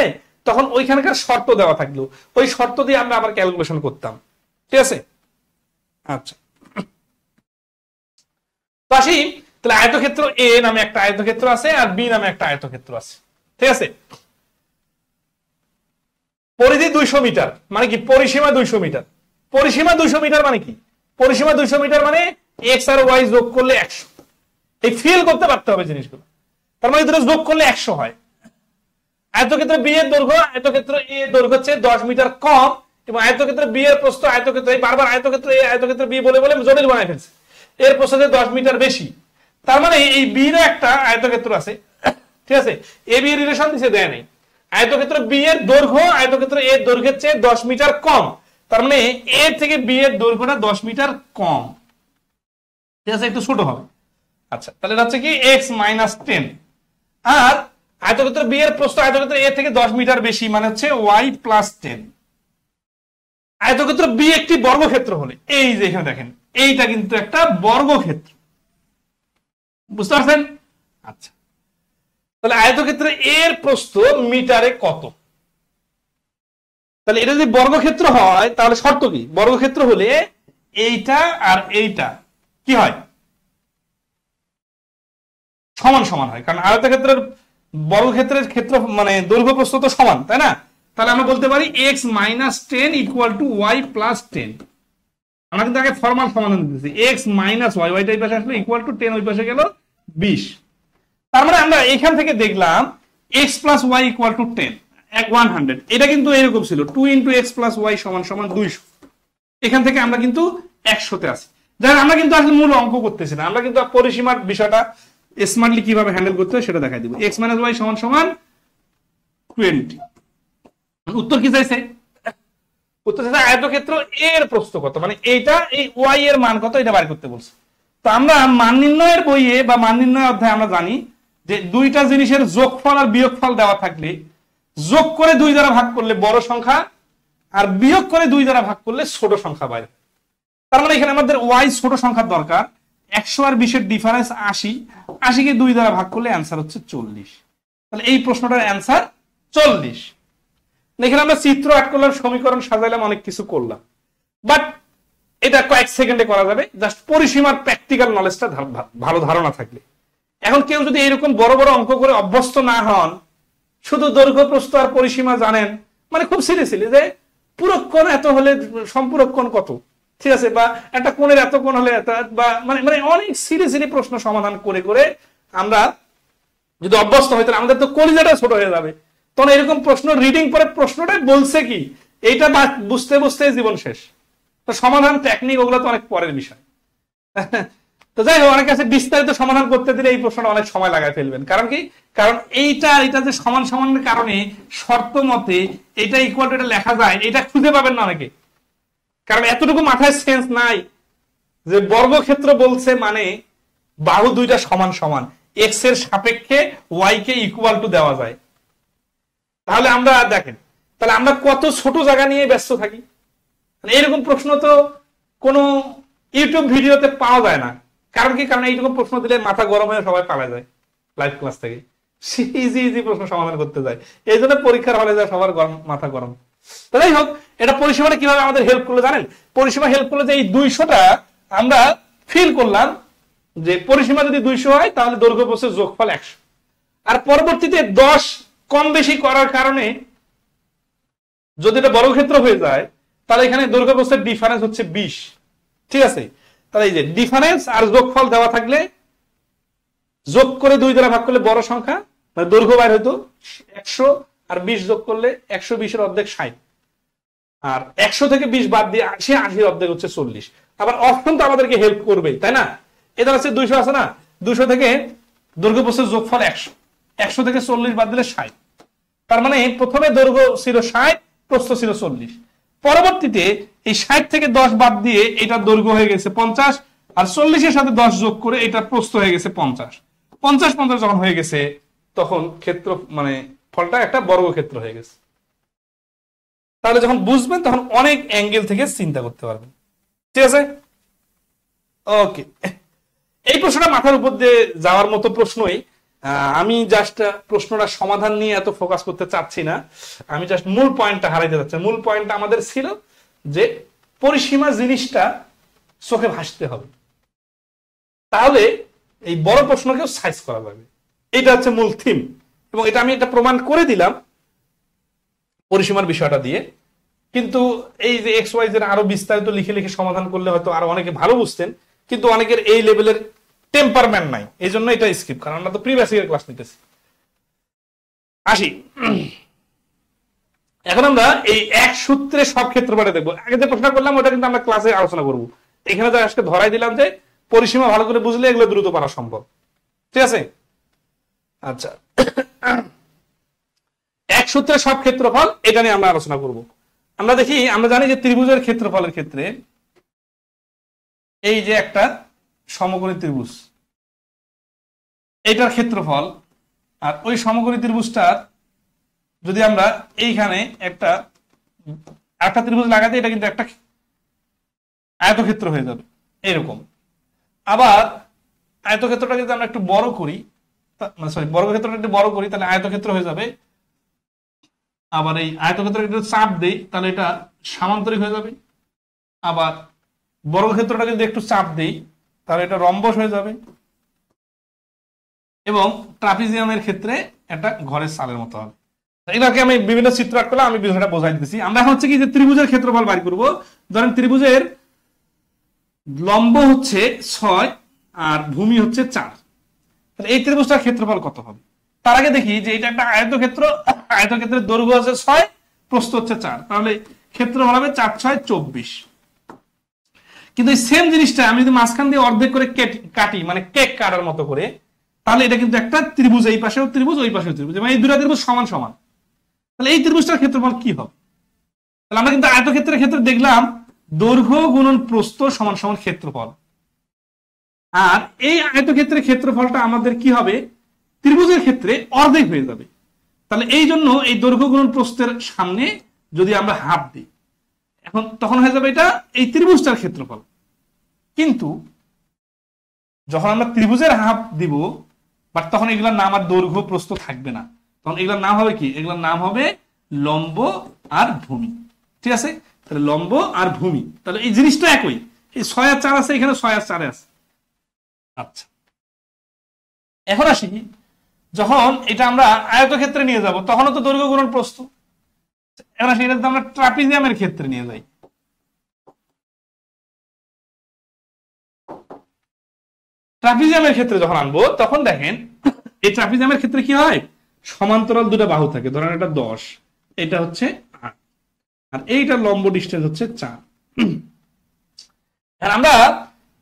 তখন ওইখানকার শর্ত দেওয়া থাকলো, ওই শর্ত দিয়ে আমরা আবার ক্যালকুলেশন করতাম। ঠিক আছে, আচ্ছা, তো আসি তাহলে আয়তক্ষেত্র এ নামে একটা আয়তক্ষেত্র আছে আর বি নামে একটা আয়তক্ষেত্র আছে। ঠিক আছে, পরিধি 200 মিটার মানে কি, পরিসীমা 200 মিটার। পরিসীমা 200 মিটার মানে কি? পরিসীমা 200 মিটার মানে এক্স আর ওয়াই যোগ করলে 100। এই ফিল করতে পারতে হবে জিনিসগুলো। তার মানে দুটো যোগ করলে 100 হয়। আয়তক্ষেত্র বি এর দৈর্ঘ্য আয়তক্ষেত্র এ এর দৈর্ঘ্য চেয়ে 10 মিটার কম, এবং আয়তক্ষেত্র বি এর প্রস্থ আয়তক্ষেত্র, এই বারবার আয়তক্ষেত্র এ আয়তক্ষেত্র বি বলে বলে জটিল বানাই ফেলছে, এর প্রস্থ 10 মিটার বেশি। তার মানে এই বি এর একটা আয়তক্ষেত্র আছে, ঠিক আছে, এ বি এর রিলেশন দিছে দেয় নাই, আয়তক্ষেত্র বি এর দৈর্ঘ্য আয়তক্ষেত্র এ দৈর্ঘ্যের চেয়ে 10 মিটার কম, তার মানে এ থেকে বি এর দৈর্ঘ্যটা 10 মিটার কম, ঠিক আছে, একটু ছোট হবে। আচ্ছা, তাহলে এটা হচ্ছে কি x-10, আর আয়তক্ষেত্র বি এর প্রস্থ আয়তক্ষেত্র এ থেকে 10 মিটার বেশি, মানে হচ্ছে y+10। আয়তক্ষেত্র বি একটি বর্গক্ষেত্র হলে, এই যে এখানে দেখেন এইটা কিন্তু একটা বর্গক্ষেত্র, বুঝতে পারছেন? আচ্ছা, তাহলে আয়তক্ষেত্র এর প্রস্থ মিটারে কত? তাহলে এটা যদি বর্গক্ষেত্র হয় তাহলে শর্ত কি? বর্গক্ষেত্র হলে এইটা আর এইটা কি হয়? সমান সমান হয়, কারণ আয়তক্ষেত্রের বর্গক্ষেত্রের ক্ষেত্র মানে দৈর্ঘ্য প্রস্থ তো সমান, তাই না? তাহলে আমরা বলতে পারি x-10 = y+10। আমরা কিন্তু আগে ফর্মাল সমাধান দিতেছি, x-y, ওইটা এই পাশে আসলে =10, ওই পাশে গেল 20। তার মানে আমরা এখান থেকে দেখলাম x + y = 10, 100। এটা কিন্তু এরকম ছিল 2 × x + y = 200। এখান থেকে আমরা কিন্তু 100-তে আছি। যাই আমরা কিন্তু আসলে মূল অঙ্ক করতেছি না, আমরা কিন্তু পরিসীমার বিষয়টা স্মার্টলি কিভাবে হ্যান্ডেল করতে হয় সেটা দেখাই দিব। x - y = 20। উত্তর কি চাইছে? উত্তর চাইছে আয়তক্ষেত্র এর প্রস্থ কত, মানে এইটা এই y এর মান কত এটা বের করতে বলছে। তো আমরা মান নির্ণয়ের বইয়ে বা মান নির্ণয় অধ্যায়ে আমরা জানি যে দুইটা জিনিসের যোগফল আর বিয়োগফল দেওয়া থাকলে যোগ করে 2 দ্বারা ভাগ করলে বড় সংখ্যা, আর বিয়োগ করে 2 দ্বারা ভাগ করলে ছোট সংখ্যা বাইরে। তার মানে এখানে আমাদের y ছোট সংখ্যার দরকার, 100 আর 20 এর ডিফারেন্স 80, 80 কে 2 দ্বারা ভাগ করলে অ্যান্সার হচ্ছে 40। তাহলে এই প্রশ্নটার অ্যান্সার 40। এখানে আমরা চিত্র অ্যাড করলাম, সমীকরণ সাজাইলাম, অনেক কিছু করলাম, বাট এটা কয়েক সেকেন্ডে করা যাবে, জাস্ট পরিসীমার প্র্যাকটিক্যাল নলেজটা ভালো ধারণা থাকলে। এখন কেউ যদি এরকম বড় বড় অঙ্ক করে অভ্যস্ত না হন, শুধু দৈর্ঘ্য প্রস্থ আর পরিসীমা জানেন, মানে খুব সিরিয়াসলি যে পূরক কোণ এত হলে সম্পূরক কোণ কত, ঠিক আছে, বা একটা কোণের এত কোণ হলে এত, বা মানে মানে অনেক সিরিয়াসলি প্রশ্ন সমাধান করে করে আমরা যদি অভ্যস্ত হই তাহলে আমাদের তো কলিজাটা ছোট হয়ে যাবে। তখন এরকম প্রশ্ন রিডিং পরে প্রশ্নটাই বলছে কি, এইটা বুঝতে বুঝতে জীবন শেষ। তো সমাধান টেকনিক ওগুলো তো অনেক পরের বিষয়। তো যাই হোক, অনেক কাছে বিস্তারিত সমাধান করতে দিলে এই প্রশ্নটা অনেক সময় লাগায় ফেলবেন। কারণ কি? কারণ এইটা যে সমান সমানের কারণে শর্ত মতে এটা ইকুয়াল টু এটা লেখা যায়, এটা খুঁজে পাবেন না অনেকে। কারণ এতটুকু মাথায় সেন্স নাই যে বর্গক্ষেত্র বলছে মানে বাহু দুইটা সমান সমান, এক্স এর সাপেক্ষে ওয়াই কে ইকুয়াল টু দেওয়া যায়। তাহলে আমরা দেখেন, তাহলে আমরা কত ছোট জায়গা নিয়ে ব্যস্ত থাকি। এরকম প্রশ্ন তো কোনো ইউটিউব ভিডিওতে পাওয়া যায় না। কারণ কি? কারণ এইরকম প্রশ্ন দিলে মাথা গরম হয়ে সবাই পালা যায় লাইভ ক্লাস থেকে, ইজি ইজি প্রশ্ন সমাধান করতে যায়। এই জন্য পরীক্ষার হলে যায় সবার মাথা গরম। তো যাই হোক, এটা পরিসীমাটা কিভাবে আমাদের হেল্প করলো জানেন? পরিসীমা হেল্প করলো যে এই 200টা আমরা ফিল করলাম যে পরিসীমা যদি 200 হয় তাহলে দৈর্ঘ্য প্রস্থের যোগফল 100। আর পরবর্তীতে 10 কম বেশি করার কারণে যদি এটা বর্গক্ষেত্র হয়ে যায় তাহলে এখানে দৈর্ঘ্য প্রস্থের ডিফারেন্স হচ্ছে 20, ঠিক আছে। তাহলে এই যে ডিফারেন্স আর যোগফল দেওয়া থাকলে যোগ করে 2 দ্বারা ভাগ করলে বড় সংখ্যা, মানে দৈর্ঘ্য বাইর হইতো 100, আর 20 যোগ করলে 120 এর অর্ধেক 60, আর 100 থেকে 20 বাদ দিয়ে 80, 80 এর অর্ধেক হচ্ছে 40। আবার অপশন তো আমাদেরকে হেল্প করবে, তাই না? এটা হচ্ছে 200 আছে না, 200 থেকে দৈর্ঘ্য প্রস্থের যোগফল 100, 100 থেকে 40 বাদ দিলে 60। তার মানে প্রথমে দৈর্ঘ্য ছিল 60, প্রস্থ ছিল 40। পরবর্তীতে এই 60 থেকে 10 বাদ দিয়ে এটা দৈর্ঘ্য হয়ে গেছে 50, আর 40 এর সাথে 10 যোগ করে এটা প্রস্থ হয়ে গেছে 50। 50 যখন হয়ে গেছে তখন ক্ষেত্র মানে ফলটা একটা বর্গক্ষেত্র হয়ে গেছে। তাহলে যখন বুঝবেন তখন অনেক অ্যাঙ্গেল থেকে চিন্তা করতে পারবেন, ঠিক আছে? ওকে, এই প্রশ্নটা মাথার উপর দিয়ে যাওয়ার মতো প্রশ্নই। আমি জাস্ট প্রশ্নটা সমাধান নিয়ে এত ফোকাস করতে চাচ্ছি না, আমি জাস্ট মূল পয়েন্টটা হারাইতে চাচ্ছি। মূল পয়েন্টটা আমাদের ছিল যে পরিসীমা জিনিসটা চোখে ভাসতে হবে, তাহলে এই বড় প্রশ্নকেও সাইজ করা যাবে। এটা হচ্ছে মূল থিম, এবং এটা আমি এটা প্রমাণ করে দিলাম পরিসীমার বিষয়টা দিয়ে। কিন্তু এই যে এক্স ওয়াই জেড আরো বিস্তারিত লিখে লিখে সমাধান করলে হয়তো আরো অনেকে ভালো বুঝতেন, কিন্তু অনেকের এই লেভেলের টেম্পারমেন্ট নাই, এই জন্য এটা স্কিপ, কারণ আমরা তো প্রি বেসিকের ক্লাস নিতেছি। আসি, এখন আমরা এই এক সূত্রে সব ক্ষেত্রফলে দেখবো। আগে যে প্রশ্ন করলাম ওটা কিন্তু আমরা ক্লাসে আলোচনা করবো। এখানে আজকে ধরাই দিলাম যে পরিসীমা ভালো করে বুঝলে এগুলো দ্রুত পারা সম্ভব। ঠিক আছে, আচ্ছা এক সূত্রে সব ক্ষেত্রফল, এটা নিয়ে আমরা আলোচনা করব। আমরা দেখি, আমরা জানি যে ত্রিভুজের ক্ষেত্রফলের ক্ষেত্রে এই যে একটা সমকোণী ত্রিভুজ, এইটার ক্ষেত্রফল আর ওই সমকোণী ত্রিভুজটার যদি আমরা এইখানে একটা ত্রিভুজ লাগাতে, এটা কিন্তু একটা আয়তক্ষেত্র হয়ে যাবে এরকম। আবার আয়তক্ষেত্রটা যদি আমরা একটু বড় করি, সরি বর্গক্ষেত্রটা একটু বড় করি, তাহলে আয়তক্ষেত্র হয়ে যাবে। আবার এই আয়তক্ষেত্র একটু চাপ দেই, তাহলে এটা সামান্তরিক হয়ে যাবে। আবার বর্গক্ষেত্রটা যদি একটু চাপ দেই, তাহলে এটা রম্বস হয়ে যাবে। এবং ট্রাপিজিয়ামের ক্ষেত্রে একটা ঘরের চালের মতো হবে। এটাকে আমি বিভিন্ন চিত্র আঁট করলে আমি বিষয়টা বোঝাই দিতেছি। আমরা এখন হচ্ছে কি যে ত্রিভুজের ক্ষেত্রফল বাড়ি করবো। ধরেন ত্রিভুজের লম্ব হচ্ছে 6 আর ভূমি হচ্ছে 4, তাহলে এই ত্রিভুজটার ক্ষেত্রফল কত হবে? তার আগে দেখি যে এটা একটা আয়তক্ষেত্র, আয়তক্ষেত্রের দৈর্ঘ্য আছে 6, প্রস্থ হচ্ছে 4, তাহলে ক্ষেত্রফল হবে 4 6 24। কিন্তু এই সেম জিনিসটা আমি যদি মাঝখান দিয়ে অর্ধেক করে কাটি, মানে কেক কাটার মতো করে, তাহলে এটা কিন্তু একটা ত্রিভুজ, এই পাশেও ত্রিভুজ ওই পাশেও ত্রিভুজ, মানে এই দুটো ত্রিভুজ সমান সমান। তাহলে এই ত্রিভুজটার ক্ষেত্রফল কি হবে? তাহলে আমরা কিন্তু আয়তক্ষেত্রের ক্ষেত্রে দেখলাম দৈর্ঘ্য গুণন প্রস্থ সমান সমান ক্ষেত্রফল, আর এই আয়তক্ষেত্রের ক্ষেত্রফলটা আমাদের কি হবে? ত্রিভুজের ক্ষেত্রে অর্ধেক হয়ে যাবে। তাহলে এই জন্য এই দৈর্ঘ্য গুণন প্রস্থের সামনে যদি আমরা হাফ দিই, এখন তখন হয়ে যাবে এটা এই ত্রিভুজটার ক্ষেত্রফল। কিন্তু যখন আমরা ত্রিভুজের হাফ দিব, বাট তখন এগুলোর নাম আর দৈর্ঘ্য প্রস্থ থাকবে না, তখন এগুলোর নাম হবে কি? এগুলোর নাম হবে লম্ব আর ভূমি। ঠিক আছে, তাহলে লম্ব আর ভূমি, তাহলে এই জিনিসটা একই। এই 6 আর 4 আছে, এখানে 6 আর 4 আছে। আচ্ছা, এখন আসি, যখন এটা আমরা আয়তক্ষেত্রে নিয়ে যাব, তখনও তো দৈর্ঘ্য গুণন প্রস্থ। এখন আসি, এটা আমরা ট্রাপিজিয়ামের ক্ষেত্রে নিয়ে যাই। ট্রাপিজিয়ামের ক্ষেত্রে যখন আনবো, তখন দেখেন এই ট্রাপিজিয়ামের ক্ষেত্রে কি হয়? সমান্তরাল দুটো বাহু থাকে, ধরেন এটা 10, এটা হচ্ছে 8, আর এইটা লম্ব ডিস্টেন্স হচ্ছে 4। আর আমরা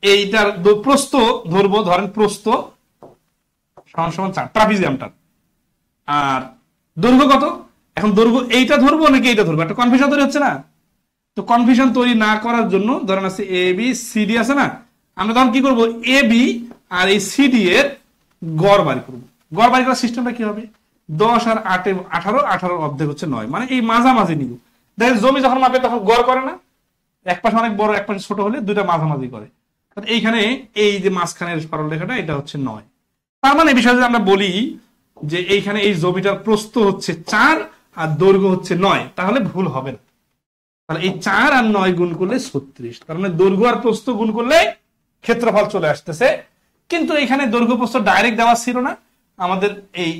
এইটার প্রস্থ ধরবো, ধরেন প্রস্থ সমান সমান 4 ট্রাপিজিয়ামটার, আর দৈর্ঘ্য কত? এখন দৈর্ঘ্য এইটা ধরবো নাকি এইটা ধরবো, একটা কনফিউশন তৈরি হচ্ছে না? তো কনফিউশন তৈরি না করার জন্য ধরেন আছে এ বি সি ডি আছে না, আমরা তখন কি করবো? এ বি আর এই সি ডি এর গড় বাড়ি করবো। গড় বাড়ি করার সিস্টেমটা কি হবে? 10 আর 8 18, 18 অর্ধেক হচ্ছে 9, মানে এই মাঝামাঝি নিব। দেখেন জমি যখন মাপে তখন গড় করে না, এক পাশে অনেক বড় এক পাশে ছোট হলে দুইটা মাঝামাঝি করে। এইখানে এই যে মাঝখানের সরলরেখাটা, এটা হচ্ছে 9। তার মানে বিষয় যদি আমরা বলি যে এইখানে এই জমিটার প্রস্থ হচ্ছে 4 আর দৈর্ঘ্য হচ্ছে 9, তাহলে ভুল হবে না। তাহলে এই 4 আর 9 গুণ করলে 36, তার মানে দৈর্ঘ্য আর প্রস্থ গুণ করলে ক্ষেত্রফল চলে আসতেছে। কিন্তু এখানে দৈর্ঘ্য প্রস্থ ডাইরেক্ট দেওয়া ছিল না, আমাদের এই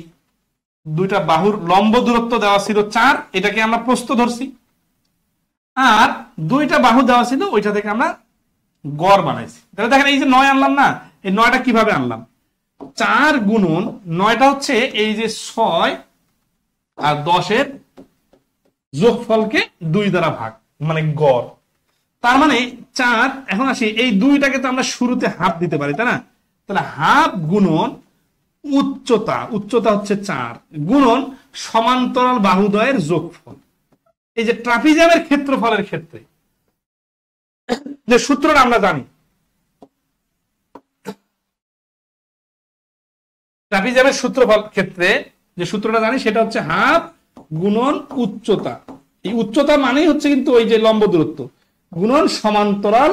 দুইটা বাহুর লম্ব দূরত্ব দেওয়া ছিল 4, এটাকে আমরা প্রস্থ ধরছি, আর দুইটা বাহু দেওয়া ছিল, ওইটা থেকে আমরা গড় বানাইছি। তাহলে দেখেন এই যে 9 আনলাম না, এই 9টা কিভাবে আনলাম? 4 গুণন 9টা হচ্ছে এই যে 6 আর 10 এর যোগফলকে 2 দ্বারা ভাগ, মানে গড়। তার মানে 4, এখন আসি এই 2টাকে তো আমরা শুরুতে হাফ দিতে পারি, তাই না? তাহলে হাফ গুণন উচ্চতা, উচ্চতা হচ্ছে 4 গুণন সমান্তরাল বাহুদ্বয়ের যোগফল। এই যে ট্রাপিজিয়ামের ক্ষেত্রফলের ক্ষেত্রে যে সূত্রটা আমরা জানি, ট্রাপিজিয়ামের সূত্রফল ক্ষেত্রে যে সূত্রটা জানি, সেটা হচ্ছে হাফ গুণন উচ্চতা। এই উচ্চতা মানেই হচ্ছে কিন্তু ওই যে লম্ব দূরত্ব গুণন সমান্তরাল,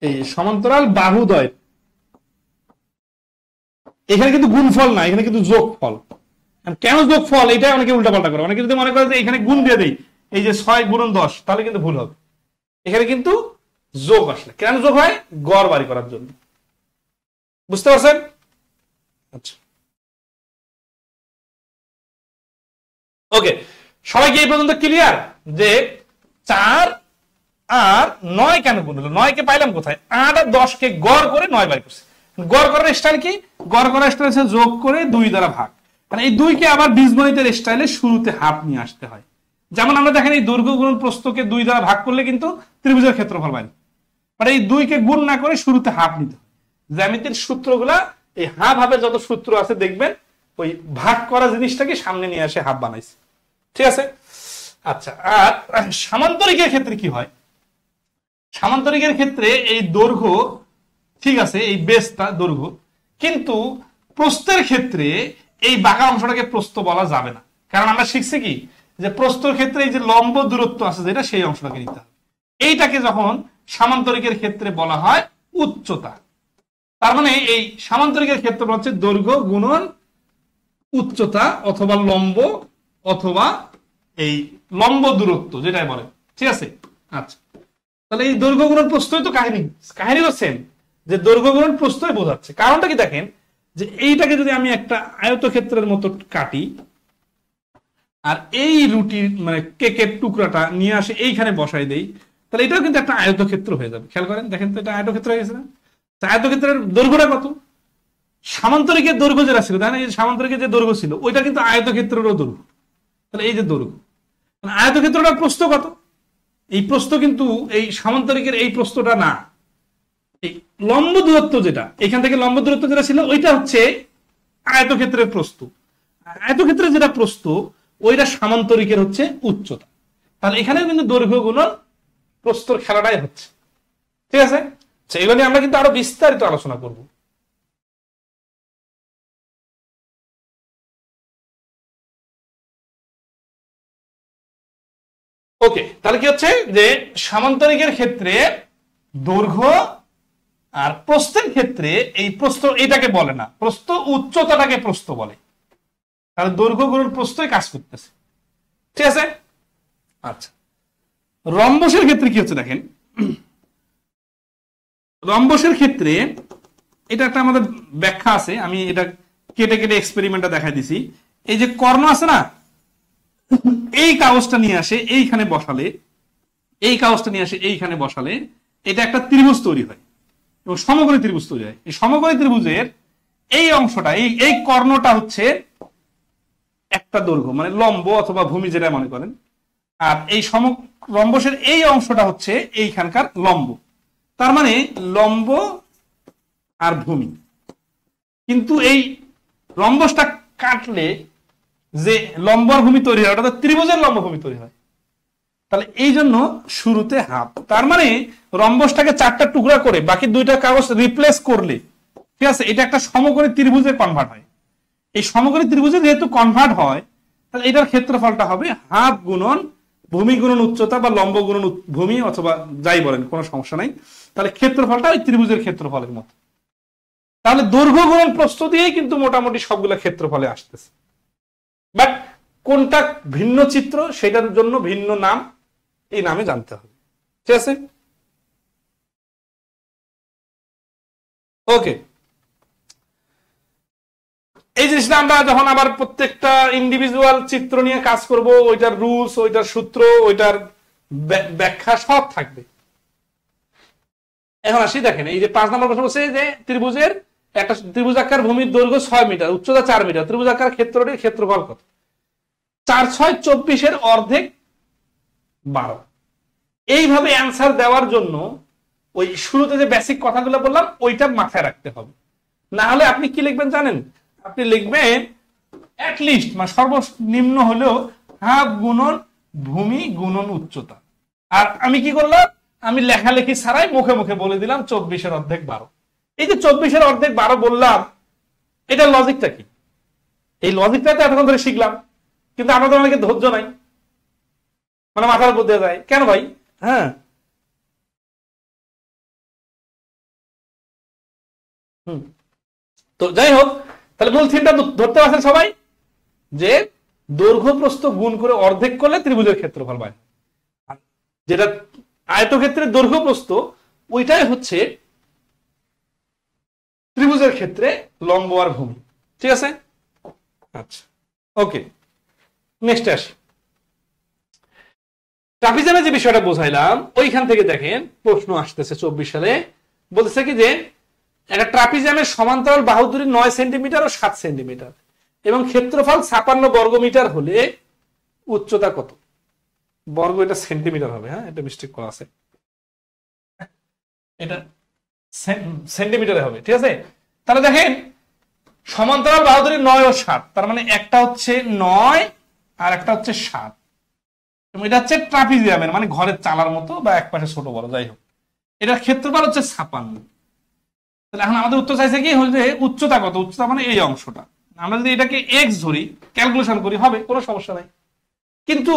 এই সমান্তরাল বাহুদ্বয়। এখানে কিন্তু গুণফল না, এখানে কিন্তু যোগফল। কেন যোগফল? এটাই অনেকে উল্টাপাল্টা করে। অনেকে যদি মনে করে যে এখানে গুণ দিয়ে দেই, এই যে 6 গুণন 10, তাহলে কিন্তু ভুল হবে। এখানে কিন্তু যোগ আসলে কেন যোগ হয়? গড় বাড়ি করার জন্য। বুঝতে পারছেন? আচ্ছা, ওকে, সবাই কি এই পর্যন্ত ক্লিয়ার যে 4 আর 9 কেন গুণ হলো? 9 কে পাইলাম কোথায়? 8 আর 10 কে গড় করে 9 বাই করছে। গড় করার স্টাইল কি? গড় করার স্টাইল হচ্ছে যোগ করে 2 দ্বারা ভাগ। মানে এই 2 কে আবার বীজগণিতের স্টাইলে শুরুতে হাফ নিয়ে আসতে হয়। যেমন আমরা দেখেন এই দৈর্ঘ্য গুণন প্রস্থকে 2 দ্বারা ভাগ করলে কিন্তু ত্রিভুজের ক্ষেত্রফল পাই। মানে এই 2 কে গুণ না করে শুরুতে হাফ নিতে হবে। জ্যামিতির সূত্রগুলা এই হাফ হাফের যত সূত্র আছে দেখবেন ওই ভাগ করা জিনিসটাকে সামনে নিয়ে আসে হাফ বানাইছে, ঠিক আছে। আচ্ছা, আর সামান্তরিকের ক্ষেত্রে কি হয়? সামান্তরিকের ক্ষেত্রে এই দৈর্ঘ্য ঠিক আছে, এই বেসটা দৈর্ঘ্য, কিন্তু প্রস্থের ক্ষেত্রে এই বাঁকা অংশটাকে প্রস্থ বলা যাবে না, কারণ আমরা শিখছি কি যে প্রস্থের ক্ষেত্রে এই যে লম্ব দূরত্ব আছে যেটা, সেই অংশটাকে নিতে হবে। এইটাকে যখন সামান্তরিকের ক্ষেত্রে বলা হয় উচ্চতা। তার মানে এই সামান্তরিকের ক্ষেত্রে হচ্ছে দৈর্ঘ্য গুণন উচ্চতা অথবা লম্ব অথবা এই লম্ব দূরত্ব যেটাই বলে, ঠিক আছে। আচ্ছা, তাহলে এই দৈর্ঘ্য গুণন প্রস্থই তো কাহিনীও সেম, যে দৈর্ঘ্য গুণন প্রস্থই বোঝাচ্ছে। কারণটা কি দেখেন, যে এইটাকে যদি আমি একটা আয়তক্ষেত্রের মতো কাটি আর এই রুটির মানে কেকের টুকরাটা নিয়ে আসে এইখানে বসাই দেই, তাহলে এটাও কিন্তু একটা আয়তক্ষেত্র হয়ে যাবে। খেয়াল করেন, দেখেন তো এটা আয়তক্ষেত্র হয়ে গেছে না? আয়তক্ষেত্রের দৈর্ঘ্যটা কত? সামান্তরিকের দৈর্ঘ্য যেটা ছিল, তাই না, এই সামান্তরিকের যে দৈর্ঘ্য ছিল ওইটা কিন্তু আয়তক্ষেত্রেরও দৈর্ঘ্য। তাহলে এই যে দৈর্ঘ্য, আয়তক্ষেত্রটা প্রস্থ কত? এই প্রস্থ কিন্তু এই সামান্তরিকের এই প্রস্থটা না, এই লম্ব দূরত্ব যেটা এখান থেকে লম্ব দূরত্ব যেটা ছিল ওইটা হচ্ছে আয়তক্ষেত্রের প্রস্থ। আয়তক্ষেত্রের যেটা প্রস্থ ওইটা সামান্তরিকের হচ্ছে উচ্চতা। তাহলে এখানে কিন্তু দৈর্ঘ্য গুণন প্রস্থর খেলাটাই হচ্ছে, ঠিক আছে। এগুলো নিয়ে আমরা কিন্তু আরো বিস্তারিত আলোচনা করব। ওকে, তাহলে কি হচ্ছে যে সামান্তরিকের ক্ষেত্রে দৈর্ঘ্য আর প্রস্থের ক্ষেত্রে এই প্রস্থ এটাকে বলে না, প্রস্থ উচ্চতাটাকে প্রস্থ বলে। তাহলে দৈর্ঘ্য গুণন প্রস্থই কাজ করতেছে, ঠিক আছে। আচ্ছা, রম্বসের ক্ষেত্রে কি হচ্ছে দেখেন, রম্বসের ক্ষেত্রে এটা একটা আমাদের ব্যাখ্যা আছে, আমি এটা কেটে কেটে এক্সপেরিমেন্টটা দেখাই দিছি। এই যে কর্ণ আছে না, এই কাগজটা নিয়ে আসে এইখানে বসালে, এই কাগজটা নিয়ে আসে এইখানে বসালে এটা একটা ত্রিভুজ তৈরি হয় এবং সমকোণী ত্রিভুজ তৈরি হয়। এই সমকোণী ত্রিভুজের এই অংশটা এই কর্ণটা হচ্ছে একটা দৈর্ঘ্য, মানে লম্ব অথবা ভূমি যেটা মনে করেন, আর এই রম্বসের এই অংশটা হচ্ছে এইখানকার লম্ব। তার মানে লম্ব আর ভূমি, কিন্তু এই রম্বসটা কাটলে যে লম্ব আর ভূমি তৈরি হয় ওটা তো ত্রিভুজের লম্ব ভূমি তৈরি হয়। তাহলে এই জন্য শুরুতে হাফ, তার মানে রম্বসটাকে 4টা টুকরা করে বাকি 2টা কাগজ রিপ্লেস করলে, ঠিক আছে, এটা একটা সমকোণী ত্রিভুজে কনভার্ট হয়। এই সমকোণী ত্রিভুজে যেহেতু কনভার্ট হয়, তাহলে এটার ক্ষেত্রফলটা হবে হাফ গুণন ভূমি গুণন উচ্চতা বা লম্ব গুণন ভূমি অথবা যাই বলেন, কোনো সমস্যা নাই। তাহলে ক্ষেত্রফলটা ওই ত্রিভুজের ক্ষেত্রফলের মতো। তাহলে দৈর্ঘ্য গুণন প্রস্থ দিয়েই কিন্তু মোটামুটি সবগুলা ক্ষেত্রফলে আসতেছে, বাট কোনটা ভিন্ন চিত্র সেটার জন্য ভিন্ন নাম, এই নামে জানতে হবে, ঠিক আছে। ওকে, এই জিনিসটা আমরা যখন আবার প্রত্যেকটা ইন্ডিভিজুয়াল চিত্র নিয়ে কাজ করব, ওইটার রুলস, ওইটার সূত্র, ওইটার ব্যাখ্যা সব থাকবে। এখন আসি, দেখেন এই যে 5 নম্বর প্রশ্ন বলছে যে ত্রিভুজের একটা ত্রিভুজাকার ভূমির দৈর্ঘ্য 6 মিটার, উচ্চতা 4 মিটার, ত্রিভুজাকার ক্ষেত্রটির ক্ষেত্রফল কত? 4 6 24 অর্ধেক 12। এইভাবে অ্যান্সার দেওয়ার জন্য ওই শুরুতে যে বেসিক কথাগুলো বললাম ওইটা মাথায় রাখতে হবে, না হলে আপনি কি লিখবেন জানেন? আপনি লিখবেন অ্যাটলিস্ট মানে সর্বনিম্ন হলেও হাফ গুণন ভূমি গুণন উচ্চতা। আর আমি কি করলাম, আমি লেখালেখি ছাড়াই মুখে মুখে বলে দিলাম 24 অর্ধেক 12। এই যে 24 অর্ধেক 12 বললাম, এটা লজিকটা কি? এই লজিকটা তো এতক্ষণ ধরে শিখলাম, কিন্তু আমাদের অনেকে ধৈর্য নাই, মানে মাথার উপর দিয়ে যায় কেন ভাই? হ্যাঁ, তো যাই হোক, তাহলে মূল থিমটা ধরতে পারছেন সবাই, যে দৈর্ঘ্য প্রস্থ গুণ করে অর্ধেক করলে ত্রিভুজের ক্ষেত্রফল পায়। যেটা আয়তক্ষেত্রের দৈর্ঘ্য প্রস্থ ওইটাই হচ্ছে ত্রিভুজের ক্ষেত্রে লম্ব আর ভূমি, ঠিক আছে। আচ্ছা, ওকে, নেক্সট আসি। ট্রাপিজমে যে বিষয়টা বোঝাইলাম ওইখান থেকে দেখেন প্রশ্ন আসতেছে 24 সালে, বলতেছে কি যে একটা ট্রাপিজমের সমান্তরাল বাহু দূরত্ব 9 সেন্টিমিটার ও 7 সেন্টিমিটার এবং ক্ষেত্রফল 56 বর্গমিটার হলে উচ্চতা কত? বর্গ, এটা সেন্টিমিটার হবে, হ্যাঁ, এটা মিস্টেক করা আছে। এটা সেন্টিমিটারে হবে, ঠিক আছে। তাহলে দেখেন সমান্তরাল বাহু দুটি 9 ও 7, তার মানে একটা হচ্ছে 9 আর একটা হচ্ছে 7, এবং এটা হচ্ছে ট্রাপিজিয়ামের মানে ঘরের চালার মতো বা এক পাশে ছোট বড় যাই হোক, এটার ক্ষেত্রফল হচ্ছে 56। তাহলে এখন আমাদের উত্তর চাইছে কি হচ্ছে উচ্চতা কত, উচ্চতা মানে এই অংশটা। আমরা যদি এটাকে এক্স ধরি ক্যালকুলেশন করি হবে, কোনো সমস্যা নাই। কিন্তু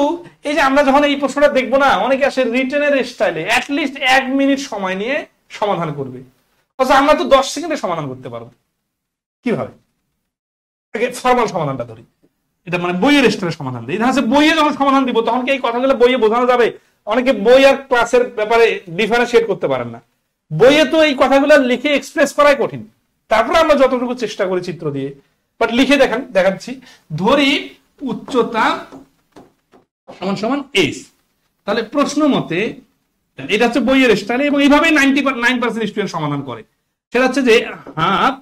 এই যে আমরা যখন এই প্রশ্নটা দেখবো না, অনেকে আসে রিটেনের স্টাইলে অ্যাটলিস্ট 1 মিনিট সময় নিয়ে সমাধান করবে, অথচ আমরা তো 10 সেকেন্ডে সমাধান করতে পারবো। কিভাবে? ফর্মাল সমাধানটা ধরি, এটা মানে বইয়ের স্টাইলে সমাধান দিই। এটা বইয়ে যখন সমাধান দিব তখন কি এই কথাগুলো বইয়ে বোঝানো যাবে? অনেকে বই আর ক্লাসের ব্যাপারে ডিফারেন্সিয়েট করতে পারেন না। বইয়ে তো এই কথাগুলো লিখে এক্সপ্রেস করাই কঠিন, তারপরে আমরা যতটুকু চেষ্টা করি চিত্র দিয়ে, বাট লিখে দেখাচ্ছি। ধরি উচ্চতা সমান সমান এইচ, তাহলে প্রশ্ন মতে এটা হচ্ছে বইয়ের স্টাইলে, এবং এইভাবে 99% স্টুডেন্ট সমাধান করে। সেটা হচ্ছে যে হাফ,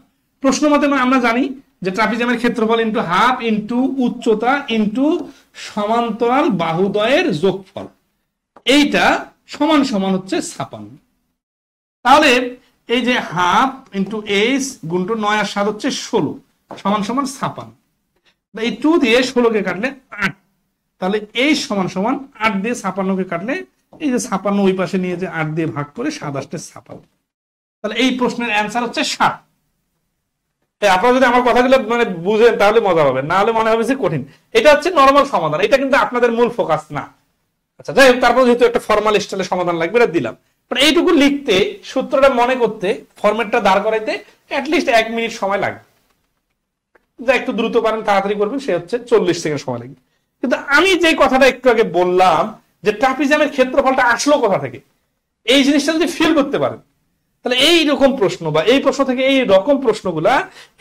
প্রশ্ন মতে আমরা জানি যে ট্রাপিজিয়ামের ক্ষেত্রফল ইন্টু হাফ ইন্টু উচ্চতা ইন্টু সমান্তরাল বাহুদ্বয়ের যোগফল, এইটা সমান সমান হচ্ছে 56। তাহলে এই যে হাফ ইন্টু এইচ গুণটু 9 আর 7 হচ্ছে 16 সমান সমান 56। এই 2 দিয়ে 16কে কাটলে 8, তাহলে এই সমান সমান 8 দিয়ে 56কে কাটলে এই যে 56 ওই পাশে নিয়ে যে 8 দিয়ে ভাগ করে 7 আসতে 56। তাহলে এই প্রশ্নের অ্যান্সার হচ্ছে 7। আপনারা যদি আমার কথাগুলো মানে বুঝেন তাহলে মজা পাবেন, না হলে মনে হবে যে কঠিন। এটা হচ্ছে নরমাল সমাধান, এটা কিন্তু আপনাদের মূল ফোকাস না। আচ্ছা যাই হোক, তারপর যেহেতু একটা ফর্মাল স্টাইলে সমাধান লাগবে এটা দিলাম। এইটুকু লিখতে, সূত্রটা মনে করতে, ফরম্যাটটা দাঁড় করাইতে অ্যাটলিস্ট 1 মিনিট সময় লাগবে। যা একটু দ্রুত পারেন তাড়াতাড়ি করবেন সে হচ্ছে 40 সেকেন্ড সময় লাগবে। কিন্তু আমি যে কথাটা একটু আগে বললাম যে ট্রাপিজিয়ামের ক্ষেত্রফলটা আসলো কোথা থেকে, এই জিনিসটা যদি ফিল করতে পারেন তাহলে এই রকম প্রশ্ন বা এই প্রশ্ন থেকে এই রকম প্রশ্নগুলা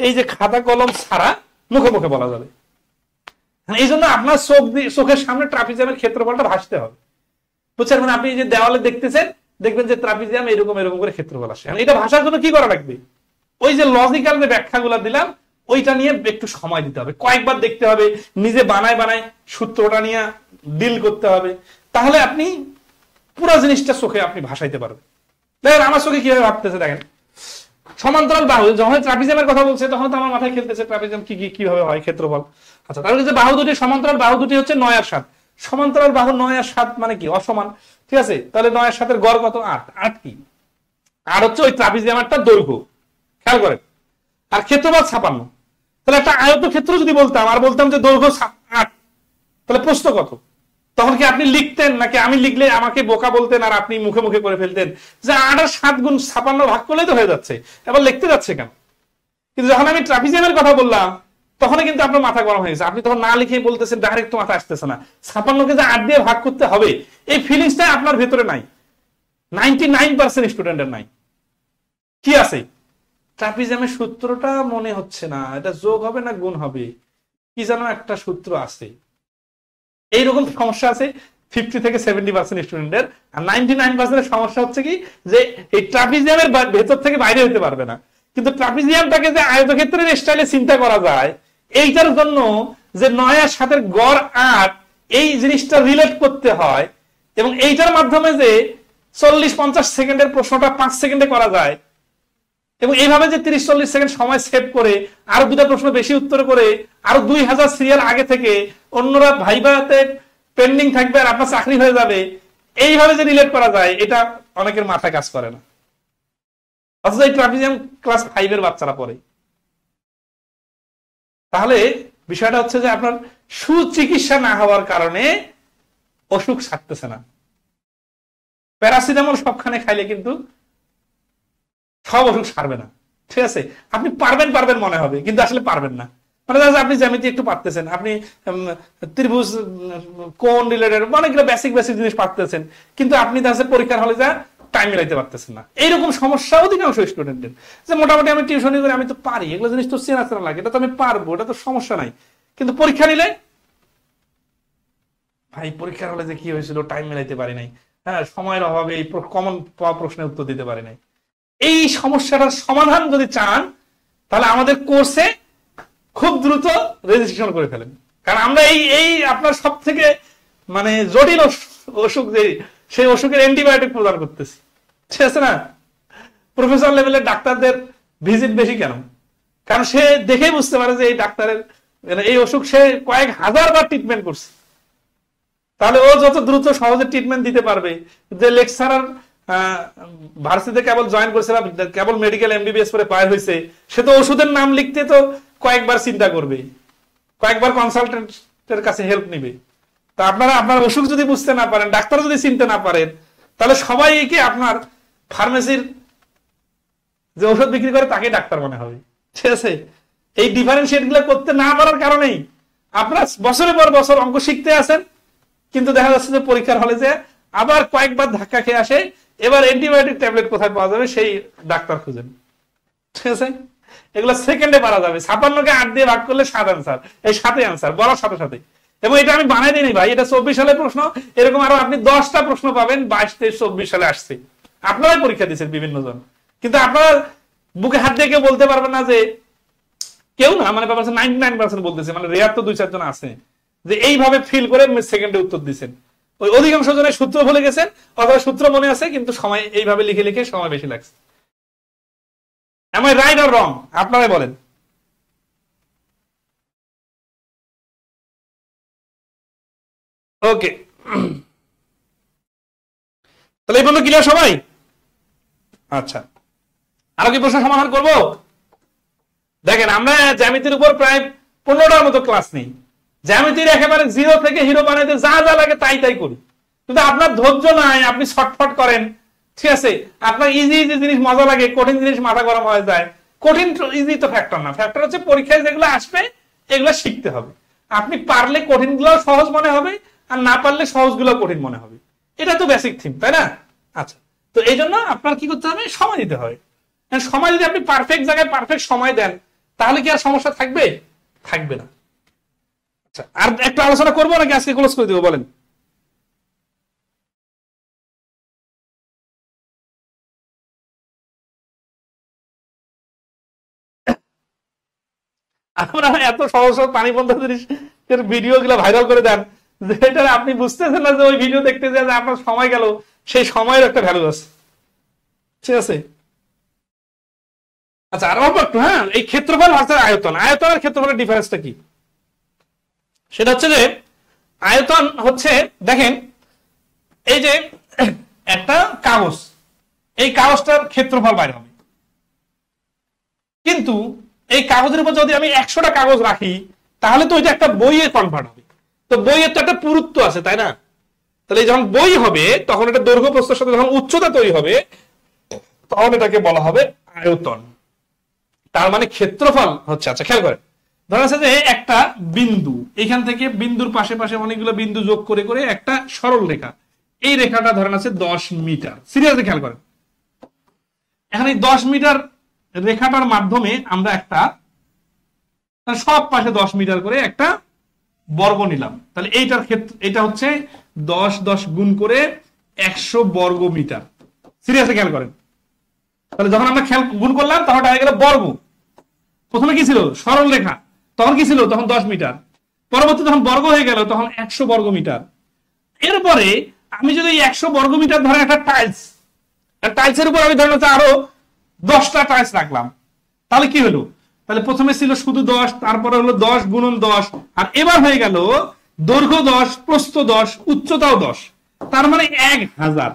এই যে খাতা কলম ছাড়া মুখে মুখে বলা যাবে। এই জন্য আপনার চোখের সামনে ট্রাপিজিয়ামের ক্ষেত্রফলটা ভাসতে হবে, বুঝছেন? মানে আপনি যে দেওয়ালে দেখতেছেন, দেখবেন যে ট্রাপিজিয়াম এরকম এরকম করে ক্ষেত্রফল আসে। এটা ভাষার জন্য কি করা লাগবে? ওই যে লজিক্যাল যে ব্যাখ্যাগুলো দিলাম ওইটা নিয়ে একটু সময় দিতে হবে, কয়েকবার দেখতে হবে, নিজে বানায় বানায় সূত্রটা নিয়ে ডিল করতে হবে, তাহলে আপনি পুরো জিনিসটা চোখে আপনি ভাসাইতে পারবেন। দেখেন আমার চোখে কিভাবে ভাবতেছে, দেখেন সমান্তরাল বাহু, যখন ট্রাপিজিয়ামের কথা বলছে তখন তো আমার মাথায় খেলতেছে ট্রাপিজিয়াম কিভাবে হয় ক্ষেত্রফল। আচ্ছা, তাহলে যে বাহু দুটি সমান্তরাল বাহু দুটি হচ্ছে 9 আর 7, সমান্তরাল বাহু 9 আর 7 মানে কি অসমান, ঠিক আছে? তাহলে 9 আর 7 এর গড় কত? 8। 8 কি? আর হচ্ছে ওই ট্রাপিজিয়ামটা দৈর্ঘ্য, খেয়াল করেন, আর ক্ষেত্রফল 56। তাহলে একটা আয়তক্ষেত্র যদি বলতাম আর বলতাম যে দৈর্ঘ্য 8, তাহলে প্রশ্ন কত? তখন কি আপনি লিখতেন, নাকি আমি লিখলে আমাকে বোকা বলতেন আর আপনি মুখে মুখে করে ফেলতেন যে 8 আর 7 গুণ 56 ভাগ করলেই তো হয়ে যাচ্ছে, এবার লিখতে যাচ্ছে কেন? কিন্তু যখন আমি ট্রাপিজিয়ামের কথা বললাম তখন কিন্তু আপনার মাথা গরম হয়ে গেছে, আপনি তখন না লিখে বলতেছেন, ডাইরেক্ট তো মাথা আসতেছে না, 56কে যে 8 দিয়ে ভাগ করতে হবে এই ফিলিংসটা আপনার ভেতরে নাই, 99% স্টুডেন্টের নাই। কি আছে? ট্রাপিজিয়ামের সূত্রটা মনে হচ্ছে না, এটা যোগ হবে না গুণ হবে, কি যেন একটা সূত্র আছে। এইরকম সমস্যা আছে 50 থেকে 70% স্টুডেন্টের। আর 99% সমস্যা হচ্ছে কি যে এই ট্রাপিজিয়ামের ভেতর থেকে বাইরে হতে পারবে না। কিন্তু ট্রাপিজিয়ামটাকে যে আয়তক্ষেত্রের স্টাইলে চিন্তা করা যায়, এইটার জন্য যে 9 আর 7 এর গড় 8 এই জিনিসটা রিলেট করতে হয়, এবং এইটার মাধ্যমে যে 40-50 সেকেন্ডের প্রশ্নটা 5 সেকেন্ডে করা যায়, এবং এইভাবে যে 30-40 সেকেন্ড সময় সেভ করে আরো 2টা প্রশ্ন বেশি উত্তর করে আরো 2000 সিরিয়াল আগে থেকে অন্যরা ভাইভাতে পেন্ডিং থাকবে আর আপনার চাকরি হয়ে যাবে, এইভাবে যে রিলেট করা যায় এটা অনেকের মাথায় কাজ করে না। অথচ এই ট্রাপিজিয়াম ক্লাস 5 এর বাচ্চারা পড়ে। তাহলে বিষয়টা হচ্ছে যে আপনার সুচিকিৎসা না হওয়ার কারণে অসুখ সারতেছে না। প্যারাসিটামল সবখানে খাইলে কিন্তু সব অসুখ সারবে না, ঠিক আছে? আপনি পারবেন মনে হবে, কিন্তু আসলে পারবেন না। মানে আপনি জ্যামিতি একটু পারতেছেন, আপনি ত্রিভুজ কোণ রিলেটেড অনেকগুলো বেসিক জিনিস পারতেছেন, কিন্তু আপনি পরীক্ষার হলে যা টাইম মিলাইতে পারতেছেন না। এইরকম সমস্যা অধিকাংশ স্টুডেন্টের, যে মোটামুটি আমি টিউশনি করে আমি তো পারি, এগুলো জিনিস তো চেনা চেনা লাগে, এটা তো আমি পারবো, এটা তো সমস্যা নাই, কিন্তু পরীক্ষা নিলে ভাই পরীক্ষার হলে যে কি হয়েছিল টাইম মিলাইতে পারি নাই, হ্যাঁ সময়ের অভাবে এই কমন প্রশ্নের উত্তর দিতে পারি নাই। এই সমস্যাটার সমাধান যদি চান তাহলে আমাদের কোর্সে খুব দ্রুত রেজিস্ট্রেশন করে ফেলেন, কারণ আমরা এই আপনার সব থেকে মানে জটিল অসুখ যে সেই অসুখের অ্যান্টিবায়োটিক প্রদান করতেছি, ঠিক আছে না? প্রফেসর লেভেলের ডাক্তারদের ভিজিট বেশি কেন? কারণ সে দেখেই বুঝতে পারে যে এই ডাক্তারের এই অসুখ সে কয়েক হাজার বার ট্রিটমেন্ট করছে, তাহলে ও যত দ্রুত সহজে ট্রিটমেন্ট দিতে পারবে। যে লেকচারার ভার্সিটিতে কেবল জয়েন করেছে বা কেবল মেডিকেল এমবিবিএস পরে পার হয়েছে, সে তো ওষুধের নাম লিখতে তো কয়েকবার চিন্তা করবে, কয়েকবার কনসালটেন্টের কাছে হেল্প নিবে। তা আপনারা আপনার অসুখ যদি বুঝতে না পারেন, ডাক্তার যদি চিনতে না পারেন, তাহলে সবাইকে আপনার ফার্মেসির যে ওষুধ বিক্রি করে তাকে ডাক্তার মনে হবে। ঠিক আছে, এই ডিফারেন্সিয়েট গুলো করতে না পারার কারণেই আপনারা বছরের পর বছর অঙ্ক শিখতে আছেন, কিন্তু দেখা যাচ্ছে যে পরীক্ষার হলে যে আবার কয়েকবার ধাক্কা খেয়ে আসে, এবার অ্যান্টিবায়োটিক ট্যাবলেট কোথায় পাওয়া যাবে সেই ডাক্তার খুঁজেন। ঠিক আছে, এগুলো সেকেন্ডে পারা যাবে। 56কে 8 দিয়ে ভাগ করলে 7 আনসার, এই 7 আনসার বলার সাথে সাথে। এবং এটা আমি বানাই দিইনি ভাই, এটা 24 সালের প্রশ্ন। এরকম আরো আপনি 10টা প্রশ্ন পাবেন 22, 23, 24 সালে আসছে। আপনারাই পরীক্ষা দিচ্ছেন বিভিন্ন জন, কিন্তু আপনারা বুকে হাত দিয়ে কেউ বলতে পারবেন না যে, কেউ না মানে 99% বলতেছে, মানে রেয়ার তো 2-4 জন আছে যে এইভাবে ফিল করে সেকেন্ডে উত্তর দিচ্ছেন। ওই অধিকাংশ জনের সূত্র ভুলে গেছেন, অথবা সূত্র মনে আছে কিন্তু সময় এইভাবে লিখে লিখে সময় বেশি লাগছে। Am I right or wrong? আপনারাই বলেন। ওকে, তাহলে এই পর্যন্ত ক্লিয়ার সবাই? আচ্ছা, আরো কি প্রশ্ন সমাধান করব? দেখেন, আমরা জ্যামিতির উপর প্রায় 15টার মতো ক্লাস নেই। জ্যামিতির একেবারে 0 থেকে হিরো বানাইতে যা যা লাগে তাই তাই করি, কিন্তু আপনার ধৈর্য নাই, আপনি ছটফট করেন। ঠিক আছে, আপনার ইজি ইজি জিনিস মজা লাগে, কঠিন জিনিস মাথা গরম হয়ে যায়। কঠিন ইজি তো ফ্যাক্টর না, ফ্যাক্টর হচ্ছে পরীক্ষায় যেগুলো আসবে এগুলো শিখতে হবে। আপনি পারলে কঠিন গুলো সহজ মনে হবে, আর না পারলে সহজ গুলো কঠিন মনে হবে। এটা তো বেসিক থিম, তাই না? আচ্ছা, তো এই জন্য আপনার কি করতে হবে? সময় দিতে হবে। সময় যদি আপনি পারফেক্ট জায়গায় পারফেক্ট সময় দেন, তাহলে কি আর সমস্যা থাকবে? থাকবে না। আচ্ছা, আর একটু আলোচনা করবো নাকি আজকে ক্লোজ করে দেবো বলেন? আপনারা এত সহজ সহজ পানি বন্ধ জিনিসের ভিডিও গুলো ভাইরাল করে দেন, যেটা আপনি বুঝতেছেন না যে ওই ভিডিও দেখতে যে আপনার সময় গেল, সেই সময়ের একটা ভ্যালু আছে। ঠিক আছে, আচ্ছা, আর অল্প একটু, হ্যাঁ, এই ক্ষেত্রফল ভার্সেস আয়তন, আয়তনের ক্ষেত্রফলের ডিফারেন্সটা কি? সেটা হচ্ছে যে আয়তন হচ্ছে, দেখেন এই যে একটা কাগজ, এই কাগজটার ক্ষেত্রফল বাইরে হবে, কিন্তু এই কাগজের উপর যদি আমি 100টা কাগজ রাখি, তাহলে তো এটা একটা বইয়ে কনভার্ট হবে। তো বইয়ের তো একটা পুরুত্ব আছে, তাই না? তাহলে যখন বই হবে, তখন এটা দৈর্ঘ্য প্রস্থের সাথে যখন উচ্চতা তৈরি হবে, তখন এটাকে বলা হবে আয়তন। তার মানে ক্ষেত্রফল হচ্ছে, আচ্ছা খেয়াল করেন, ধরা আছে যে একটা বিন্দু, এখান থেকে বিন্দুর পাশে পাশে অনেকগুলো বিন্দু যোগ করে করে একটা সরল রেখা, এই রেখাটা ধরেন আছে 10 মিটার। সিরিয়াসলি খেয়াল করেন, এখন এই 10 মিটার রেখাটার মাধ্যমে আমরা একটা সব পাশে 10 মিটার করে একটা বর্গ নিলাম। তাহলে এইটার ক্ষেত্রে এটা হচ্ছে 10 গুণ করে 100 বর্গ মিটার। সিরিয়াসলি খেয়াল করেন, তাহলে যখন আমরা গুণ করলাম তখন হয়ে গেল বর্গ। প্রথমে কি ছিল? সরল রেখা, তখন কি ছিল? তখন 10 মিটার। পরবর্তী যখন বর্গ হয়ে গেল তখন 100 বর্গ মিটার। এরপরে আমি যদি 100 বর্গ মিটার ধরে একটা টাইলসের উপর আমি ধরে আরো 10টা টাইলস রাখলাম, তাহলে কি হলো? তাহলে প্রথমে ছিল শুধু 10, তারপরে হলো 10 গুণন 10, আর এবার হয়ে গেল দৈর্ঘ্য 10, প্রস্থ 10, উচ্চতাও 10, তার মানে 1000।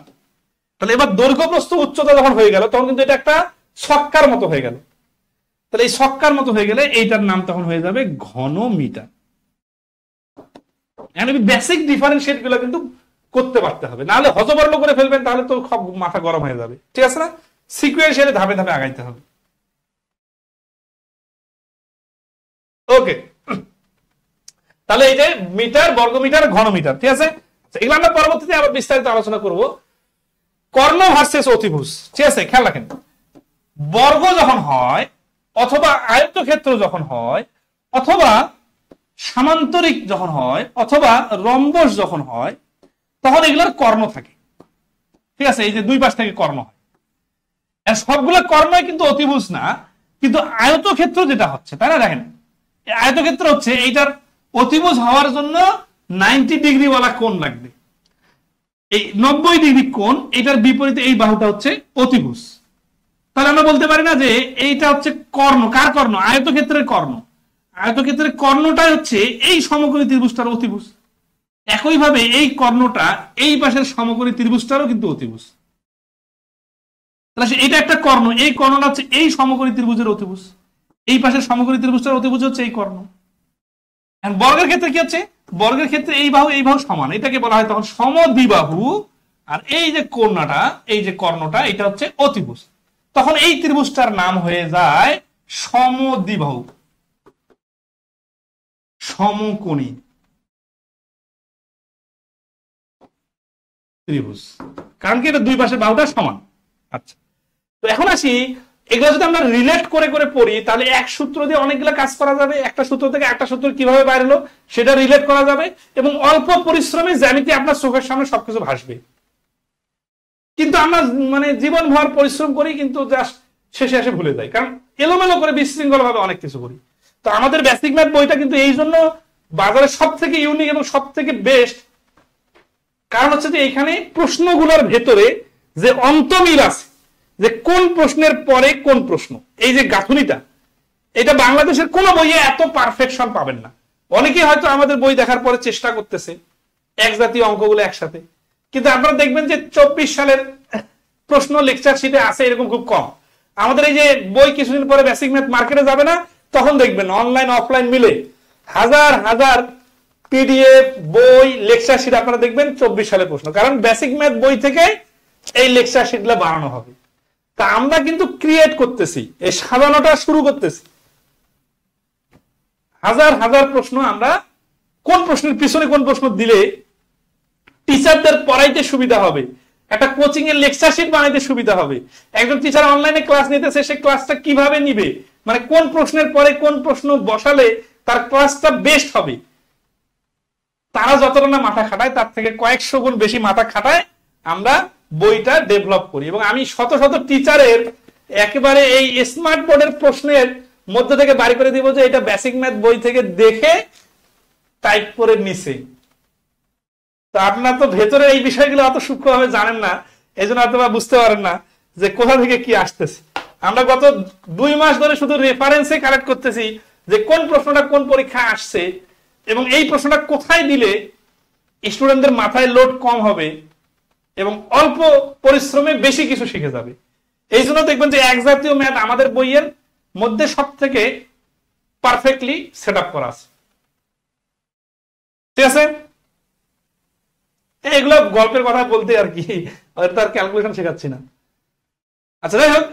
তাহলে এবার দৈর্ঘ্য প্রস্থ উচ্চতা যখন হয়ে গেল, তখন কিন্তু এটা একটা ছক্কার মতো হয়ে গেল। তাহলে এই ছক্কার মতো হয়ে গেলে এইটার নাম তখন হয়ে যাবে ঘন মিটার। বেসিক ডিফারেন্সিয়েট গুলো কিন্তু করতে পারতে হবে, নাহলে হজবরল করে ফেলবেন, তাহলে তো সব মাথা গরম হয়ে যাবে। ঠিক আছে না? সিকুয়েন্সিয়ালি ধাপে ধাপে আগাইতে হবে। ওকে, তাহলে এই যে মিটার, বর্গ মিটার, ঘন মিটার, ঠিক আছে, এগুলো আমরা পরবর্তীতে আবার বিস্তারিত আলোচনা করব। কর্ণ ভার্সেস অতিভুজ, ঠিক আছে, খেয়াল রাখেন, বর্গ যখন হয়, অথবা আয়তক্ষেত্র যখন হয়, অথবা সামান্তরিক যখন হয়, অথবা রম্বস যখন হয়, তখন এগুলোর কর্ণ থাকে। ঠিক আছে, এই যে দুই পাশ থেকে কর্ণ হয়, সবগুলো কর্ণই কিন্তু অতিভুজ না, কিন্তু আয়তক্ষেত্র যেটা হচ্ছে, তাই না? দেখেন, আয়তক্ষেত্র হচ্ছে এইটার অতিভুজ হওয়ার জন্য 90 ডিগ্রি ওয়ালা কোণ লাগবে। এই 90 ডিগ্রি কোণ, এটার বিপরীতে এই বাহুটা হচ্ছে অতিভুজ। তাহলে আমরা বলতে পারি না যে এইটা হচ্ছে কর্ণ। কার কর্ণ? আয়তক্ষেত্রের কর্ণ। আয়তক্ষেত্রের কর্ণটাই হচ্ছে এই সমকোণী ত্রিভুজটার অতিভুজ। একইভাবে এই কর্ণটা এই পাশের সমকোণী ত্রিভুজটারও কিন্তু অতিভুজ। তাহলে এটা একটা কর্ণ, এই কর্ণটা হচ্ছে এই সমকোণী ত্রিভুজের অতিভুজ। এই পাশের সমকোণী ত্রিভুজটার অতিভুজ হচ্ছে এই কর্ণ। বর্গের ক্ষেত্রে কি হচ্ছে? বর্গের ক্ষেত্রে এই বাহু সমান, এটাকে বলা হয় তখন সমদ্বিবাহু। আর এই যে কর্ণটা, এই যে কর্ণটা, এটা হচ্ছে অতিভুজ। তখন এই ত্রিভুজটার নাম হয়ে যায় সমদ্বিবাহু, সমকোণী ত্রিভুজ, কারণ কি এটা দুই পাশের বাহুটা সমান। আচ্ছা, তো এখন আসি, এগুলো যদি আমরা রিলেট করে করে পড়ি তাহলে এক সূত্র দিয়ে অনেকগুলো কাজ করা যাবে। একটা সূত্র থেকে একটা সূত্র কিভাবে বাইরে হলো সেটা রিলেট করা যাবে, এবং অল্প পরিশ্রমে জ্যামিতি আপনার চোখের সামনে সবকিছু ভাসবে। কিন্তু আমরা মানে জীবনভর পরিশ্রম করি, কিন্তু জাস্ট শেষে এসে ভুলে যাই, কারণ এলোমেলো করে বিশৃঙ্খল ভাবে অনেক কিছু করি। তো আমাদের বেসিক ম্যাথ বইটা কিন্তু এই জন্য বাজারে সব থেকে ইউনিক এবং সব থেকে বেস্ট, কারণ হচ্ছে যে এখানে প্রশ্নগুলোর ভেতরে যে অন্তমিল আছে, যে কোন প্রশ্নের পরে কোন প্রশ্ন, এই যে গাঁথুনিটা, এটা বাংলাদেশের কোন বইয়ে এত পারফেকশন পাবেন না। অনেকে হয়তো আমাদের বই দেখার পরে চেষ্টা করতেছে এক জাতীয় অঙ্কগুলো একসাথে, কিন্তু আপনারা দেখবেন যে 24 সালের প্রশ্ন লেকচার শিটে আছে এরকম খুব কম। আমাদের এই যে বই কিছুদিন পরে বেসিক ম্যাথ মার্কেটে যাবে না, তখন দেখবেন অনলাইন অফলাইন মিলে হাজার হাজার পিডিএফ বই লেকচার শিট আপনারা দেখবেন 24 সালের প্রশ্ন, কারণ বেসিক ম্যাথ বই থেকে এই লেকচার শিটগুলো বানানো হবে। তা আমরা কিন্তু ক্রিয়েট করতেছি, এই সাজানোটা শুরু করতেছি। হাজার হাজার প্রশ্ন, আমরা কোন প্রশ্নের পিছনে কোন প্রশ্ন দিলে টিচারদের পড়াইতে সুবিধা হবে, একটা কোচিং এর লেকচার শিট বানাইতে সুবিধা হবে, একজন টিচার অনলাইনে ক্লাস নিতেছে সে ক্লাসটা কিভাবে নিবে, মানে কোন প্রশ্নের পরে কোন প্রশ্ন বসালে তার ক্লাসটা বেস্ট হবে, তারা যতটা না মাথা খাটায় তার থেকে কয়েকশো গুণ বেশি মাথা খাটায় আমরা বইটা ডেভেলপ করি। এবং আমি শত শত টিচারের একেবারে এই স্মার্ট বোর্ডের প্রশ্নের মধ্যে থেকে বাড়ি করে দিব যে এটা বেসিক ম্যাথ বই থেকে দেখে টাইপ করে নিছে। তো আপনার তো ভেতরে এই বিষয়গুলো অত সূক্ষ্মভাবে জানেন না, এই জন্য হয়তো বুঝতে পারেন না যে কোথা থেকে কি আসতেছে। আমরা গত 2 মাস ধরে শুধু রেফারেন্সে কালেক্ট করতেছি যে কোন প্রশ্নটা কোন পরীক্ষায় আসছে, এবং এই প্রশ্নটা কোথায় দিলে স্টুডেন্টদের মাথায় লোড কম হবে এবং অল্প পরিশ্রমে বেশি কিছু শিখে যাবে। এই জন্য দেখবেন যে এক জাতীয় ম্যাথ আমাদের বইয়ের মধ্যে সব থেকে পারফেক্টলি সেট আপ করা আছে। ঠিক আছে, এগুলো গল্পের কথা বলতে আর কি, তার ক্যালকুলেশন শেখাচ্ছি না। আচ্ছা, যাই হোক,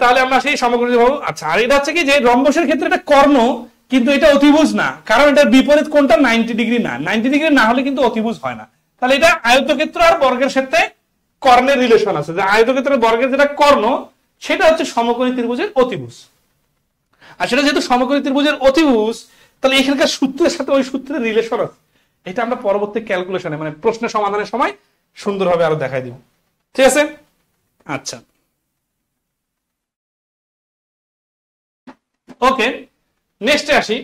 তাহলে আমরা সেই সমকোণী ভাবো। আচ্ছা, আর এটা হচ্ছে কি যে রম্বসের ক্ষেত্রে এটা কর্ণ, কিন্তু এটা অতিভুজ না, কারণ এটার বিপরীত কোণটা 90 ডিগ্রি না। 90 ডিগ্রি না হলে কিন্তু অতিভুজ হয় না। তাহলে এটা আয়তক্ষেত্র আর বর্গের সাথে কর্ণের রিলেশন আছে, যে আয়তক্ষেত্রের বর্গের যেটা কর্ণ সেটা হচ্ছে সমকোণী ত্রিভুজের অতিভুজ। আর সেটা যেহেতু সমকোণী ত্রিভুজের অতিভুজ, তাহলে এখানকার সূত্রের সাথে ওই সূত্রের রিলেশন আছে। এটা আমরা পরবর্তী ক্যালকুলেশনে মানে প্রশ্নের সমাধানের সময় সুন্দরভাবে আরো দেখাই দিব। ঠিক আছে, আচ্ছা ওকে, নেক্সটে আসি।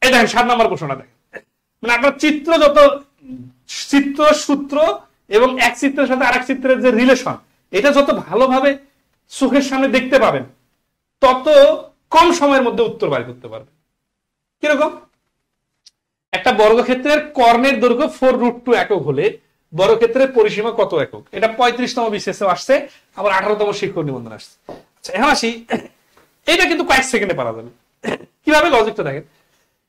এই দেখেন 7 নম্বর প্রশ্নটা দেখেন, মানে আপনার চিত্র যত চিত্র সূত্র এবং এক চিত্রের সাথে আরেক চিত্রের যে রিলেশন, এটা যত ভালোভাবে চোখের সামনে দেখতে পাবেন তত কম সময়ের মধ্যে উত্তর বাড়ি করতে পারবেন। কিরকম? একটা বর্গক্ষেত্রের কর্ণের দৈর্ঘ্য 4√2 একক হলে বর্গক্ষেত্রের পরিসীমা কত একক? এটা 35তম বিসিএসে আসছে, আবার 18তম শিক্ষক নিবন্ধন আসছে। আচ্ছা, এখন আসি, এটা কিন্তু কয়েক সেকেন্ডে পারা যাবে। কিভাবে? লজিকটা দেখেন,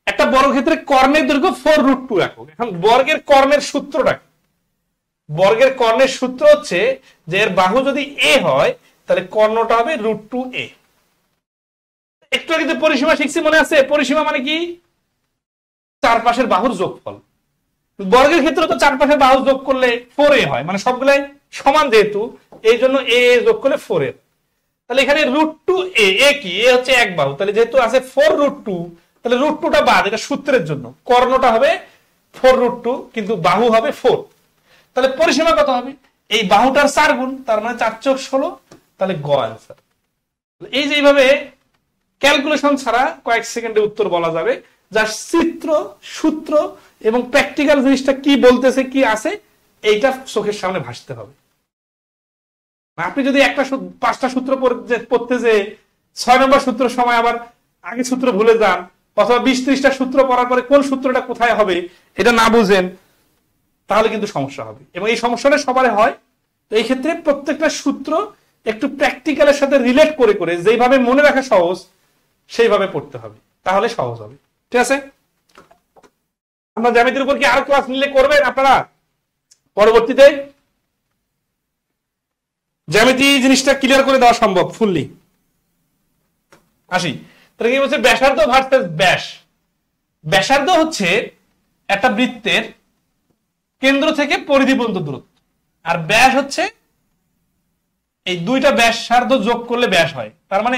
একটা বর্গক্ষেত্রের কর্ণের দৈর্ঘ্য 4√2 একক। এখন বর্গের কর্ণের সূত্রটা, বর্গের কর্ণের সূত্র হচ্ছে যে এর বাহু যদি এ হয় তাহলে কর্ণটা হবে √2a। একটু আগে যে পরিসীমা শিখছি মনে আছে? পরিসীমা মানে কি? চারপাশের বাহুর যোগফল। বর্গের ক্ষেত্রে তো চারপাশের বাহু যোগ করলে 4a হয়, মানে সবগুলাই সমান যেহেতু, এই জন্য a যোগ করলে 4a। তাহলে এখানে √2a, এ কি? এ হচ্ছে এক বাহু, তাহলে যেহেতু আছে 4√2, তাহলে √2টা বাদ, এটা সূত্রের জন্য। কর্ণটা হবে 4√2 কিন্তু বাহু হবে 4। তাহলে পরিসীমা কত হবে? এই বাহুটার 4 গুণ, তার মানে 4 × 16, তাহলে গ অ্যান্সার। এই যে এইভাবে ক্যালকুলেশন ছাড়া কয়েক সেকেন্ডে উত্তর বলা যাবে, যার চিত্র সূত্র এবং প্র্যাকটিক্যাল জিনিসটা কি বলতেছে কি আছে এইটা চোখের সামনে ভাসতে হবে। আপনি যদি একটা 5টা সূত্র পড়তে যে 6 নম্বর সূত্রের সময় আবার আগে সূত্র ভুলে যান, অথবা 20-30টা সূত্র পড়ার পরে কোন সূত্রটা কোথায় হবে এটা না বুঝেন, তাহলে কিন্তু সমস্যা হবে। এবং এই সমস্যাটা সবারই হয়। তো এই ক্ষেত্রে প্রত্যেকটা সূত্র একটু প্র্যাকটিক্যালের সাথে রিলেট করে করে যেভাবে মনে রাখা সহজ সেইভাবে পড়তে হবে, তাহলে সহজ হবে। ঠিক আছে, আমরা জ্যামিতির উপর কি আরো ক্লাস নিলে করবেন আপনারা পরবর্তীতে? জ্যামিতি জিনিসটা ক্লিয়ার করে দেওয়া সম্ভব ফুললি? আসি তাহলে কি বলছে, ব্যাসার্ধ ভার্সেস ব্যাস। ব্যাসার্ধ হচ্ছে একটা বৃত্তের কেন্দ্র থেকে পরিধি পর্যন্ত দূরত্ব, আর ব্যাস হচ্ছে এই দুইটা ব্যাসার্ধ যোগ করলে ব্যাস হয়। তার মানে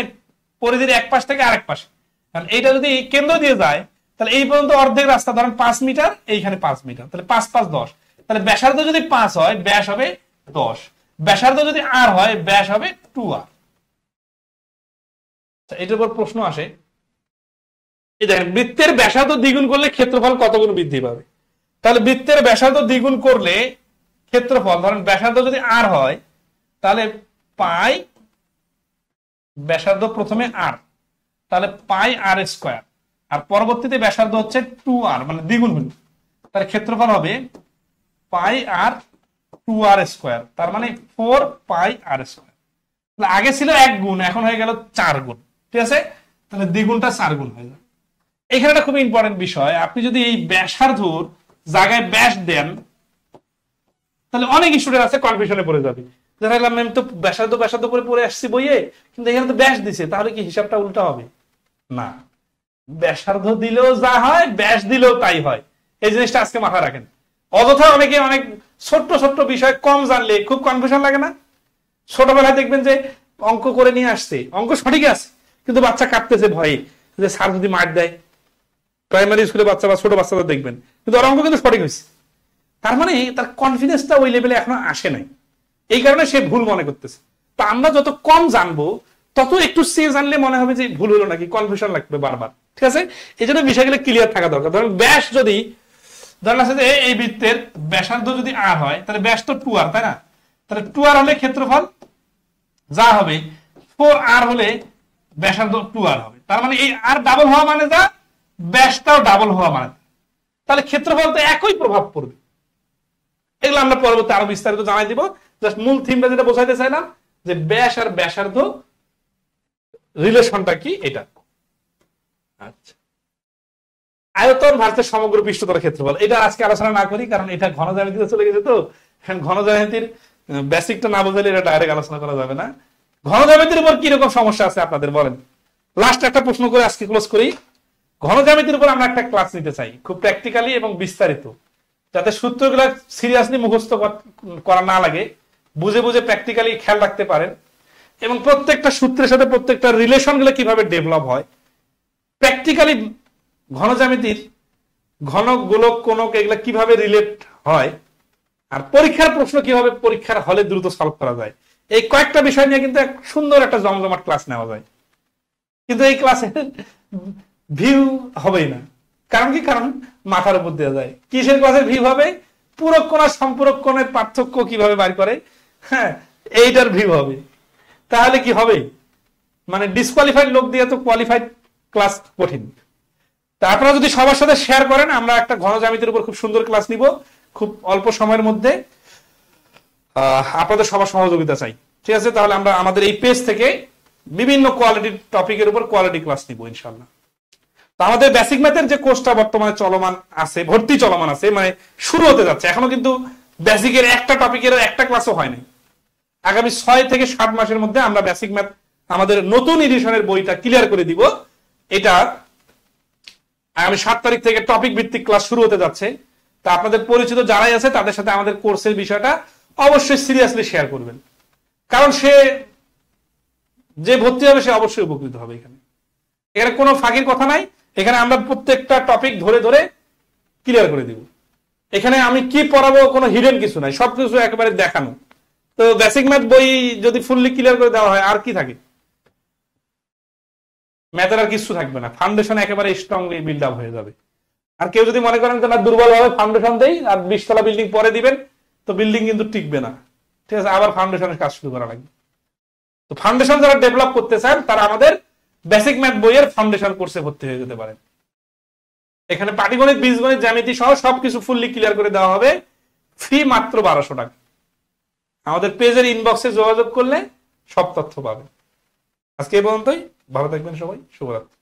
পরিধির এক পাশ থেকে আরেক পাশে, কারণ এইটা যদি কেন্দ্র দিয়ে যায় তাহলে এই পর্যন্ত অর্ধেক রাস্তা, ধরেন 5 মিটার, এইখানে 5 মিটার, তাহলে 5 5 10, তাহলে ব্যাসার্ধ যদি 5 হয় ব্যাস হবে 10, ব্যাসার্ধ যদি আর হয় ব্যাস হবে 2r। এটার উপর প্রশ্ন আসে, এই দেখেন বৃত্তের ব্যাসার্ধ দ্বিগুণ করলে ক্ষেত্রফল কত গুণ বৃদ্ধি পাবে? তাহলে বৃত্তের ব্যাসার্ধ দ্বিগুণ করলে ক্ষেত্রফল, ধরেন ব্যাসার্ধ যদি আর হয় তাহলে পাই, ব্যাসার্ধ প্রথমে আর, তাহলে পাই আর স্কোয়ার, আর পরবর্তীতে ব্যাসার্ধ হচ্ছে 2r, মানে দ্বিগুণ হল, তাহলে ক্ষেত্রফল হবে পাই আর 2r স্কোয়ার, তার মানে 4 পাই আর স্কোয়ার। তাহলে আগে ছিল 1 গুণ, এখন হয়ে গেল 4 গুণ। ঠিক আছে, তাহলে দ্বিগুণটা 4 গুণ হয়ে যায়। এখানে একটা খুব ইম্পর্টেন্ট বিষয়, আপনি যদি এই ব্যাসার্ধর জায়গায় ব্যাস দেন তাহলে অনেক স্টুডেন্ট আছে কনফিউশনে পড়ে যাবে, আমি তো ব্যাসার্ধ ব্যাসার্ধ করে পড়ে আসছি বইয়ে, কিন্তু এখানে তো ব্যাস দিছে, তাহলে কি হিসাবটা উল্টা হবে? না, ব্যাসার্ধ দিলেও যা হয় ব্যাস দিলেও তাই হয়। এই জিনিসটা আজকে মাথায় রাখেন। অযথা অনেকে অনেক ছোট্ট ছোট্ট বিষয় কম জানলে খুব কনফিউশন লাগে না? ছোটবেলায় দেখবেন যে অঙ্ক করে নিয়ে আসছে, অঙ্ক সঠিক আছে, কিন্তু বাচ্চা কাঁদতেছে ভয়ে যে স্যার যদি মার দেয়। প্রাইমারি স্কুলে বাচ্চা বা ছোট বাচ্চাদের দেখবেন, কিন্তু ওর অঙ্ক কিন্তু সঠিক হয়েছে। তার মানে তার কনফিডেন্সটা ওই লেভেলে এখনো আসে নাই, এই কারণে সে ভুল মনে করতেছে। তা আমরা যত কম জানবো তত একটু সে জানলে মনে হবে যে ভুল হলো নাকি, কনফিউশন লাগবে বারবার। ঠিক আছে, এই জন্য বিষয়গুলো ক্লিয়ার থাকা দরকার। ধরেন ব্যাস যদি ধরেন আছে যে এই বৃত্তের ব্যাসার্ধ যদি আর হয় তাহলে ব্যাস তো 2r, তাই না? তাহলে 2r হলে ক্ষেত্রফল যা হবে 4r হলে ব্যাসার্ধ 2r হবে। তার মানে এই আর ডাবল হওয়া মানে যা, ব্যাসটাও ডাবল হওয়া মানে, তাহলে ক্ষেত্রফল তো একই প্রভাব পড়বে। এগুলো আমরা পরবর্তী আরো বিস্তারিত জানাই দিব। জাস্ট মূল থিমটা যেটা বোঝাইতে চাইলাম যে ব্যাস আর ব্যাসার্ধ রিলেশনটা কি এটা। আচ্ছা, আয়তন ভার্সেস সমগ্র পৃষ্ঠতলের ক্ষেত্রফল, এটা আজকে আলোচনা না করি, কারণ এটা ঘন জ্যামিতিতে চলে গেছে। তো ঘন জ্যামিতির বেসিকটা না বুঝলে এটা ডাইরেক্ট আলোচনা করা যাবে না। ঘন জ্যামিতির উপর কি রকম সমস্যা আছে আপনাদের বলেন? লাস্ট একটা প্রশ্ন করে আজকে ক্লোজ করি। ঘন জ্যামিতির উপর আমরা একটা ক্লাস নিতে চাই, খুব প্র্যাকটিক্যালি এবং বিস্তারিত, যাতে সূত্রগুলো সিরিয়াসলি মুখস্থ করা না লাগে, বুঝে বুঝে প্র্যাকটিক্যালি খেয়াল রাখতে পারেন, এবং প্রত্যেকটা সূত্রের সাথে প্রত্যেকটা রিলেশন গুলো কিভাবে ডেভেলপ হয় প্র্যাকটিক্যালি, ঘন জ্যামিতির ঘন গোলক কোণক এগুলা কিভাবে রিলেট হয়, আর পরীক্ষার প্রশ্ন কিভাবে পরীক্ষার হলে দ্রুত সলভ করা যায়, এই কয়েকটা বিষয় নিয়ে কিন্তু এক সুন্দর একটা জমজমাট ক্লাস নেওয়া যায়। কিন্তু এই ক্লাসে ভিউ হবেই না, কারণ কি? কারণ মাথার উপর দেওয়া যায়। কিসের ক্লাসের ভিউ হবে? পূরক কোণ আর সম্পূরক কোণের পার্থক্য কিভাবে বার করে, হ্যাঁ এইটার ভিউ হবে। তাহলে কি হবে? মানে ডিসকোয়ালিফাইড লোক দিয়ে তো কোয়ালিফাইড ক্লাস কঠিন। তা আপনারা যদি সবার সাথে শেয়ার করেন, আমরা একটা ঘন জ্যামিতির উপর খুব সুন্দর ক্লাস নিব খুব অল্প সময়ের মধ্যে, আপনাদের সবার সহযোগিতা চাই। ঠিক আছে, তাহলে আমরা আমাদের এই পেজ থেকে বিভিন্ন কোয়ালিটির টপিকের উপর কোয়ালিটি ক্লাস নিব ইনশাআল্লাহ। তো আমাদের বেসিক ম্যাথের যে কোর্সটা বর্তমানে চলমান আছে, ভর্তি চলমান আছে, মানে শুরু হতে যাচ্ছে, এখনো কিন্তু বেসিকের একটা টপিকের একটা ক্লাসও হয়নি। আগামী 6 থেকে 7 মাসের মধ্যে আমরা বেসিক ম্যাথ আমাদের নতুন এডিশনের বইটা ক্লিয়ার করে দিব। এটা আগামী 7 তারিখ থেকে টপিক ভিত্তিক ক্লাস শুরু হতে যাচ্ছে। তা আপনাদের পরিচিত যারাই আছে তাদের সাথে আমাদের কোর্সের বিষয়টা অবশ্যই সিরিয়াসলি শেয়ার করবেন, কারণ সে যে ভর্তি হবে সে অবশ্যই উপকৃত হবে। এখানে কোনো ফাঁকির কথা নাই, এখানে আমরা প্রত্যেকটা টপিক ধরে ধরে ক্লিয়ার করে দিব। এখানে আমি কি পড়াবো কোনো হিডেন কিছু নাই, সবকিছু একেবারে দেখানো। তো বেসিক ম্যাথ বই যদি ফুললি ক্লিয়ার করে দেওয়া হয় আর কি থাকে, ম্যাথের আর কিছু থাকবে না, ফাউন্ডেশন একেবারে স্ট্রংলি বিল্ড আপ হয়ে যাবে। আর কেউ যদি মনে করেন যে না দুর্বল ভাবে ফাউন্ডেশন দেই আর 20 তলা বিল্ডিং পরে দিবেন, তো বিল্ডিং কিন্তু টিকবে না। ঠিক ঠিক আছে, আবার ফাউন্ডেশনের কাজ শুরু করা লাগবে। তো ফাউন্ডেশন যারা ডেভেলপ করতে চান তারা আমাদের বেসিক ম্যাথ বইয়ের ফাউন্ডেশন কোর্সে ভর্তি হয়ে যেতে পারেন। এখানে পাটিগণিত, বীজগণিত, জ্যামিতি সহ সবকিছু ফুললি ক্লিয়ার করে দেওয়া হবে, ফি মাত্র 1200 টাকা। আমাদের পেজের ইনবক্সে যোগাযোগ করলে সব তথ্য পাবেন। আজকে এই পর্যন্তই, ভালো থাকবেন সবাই, শুভরাত্রি।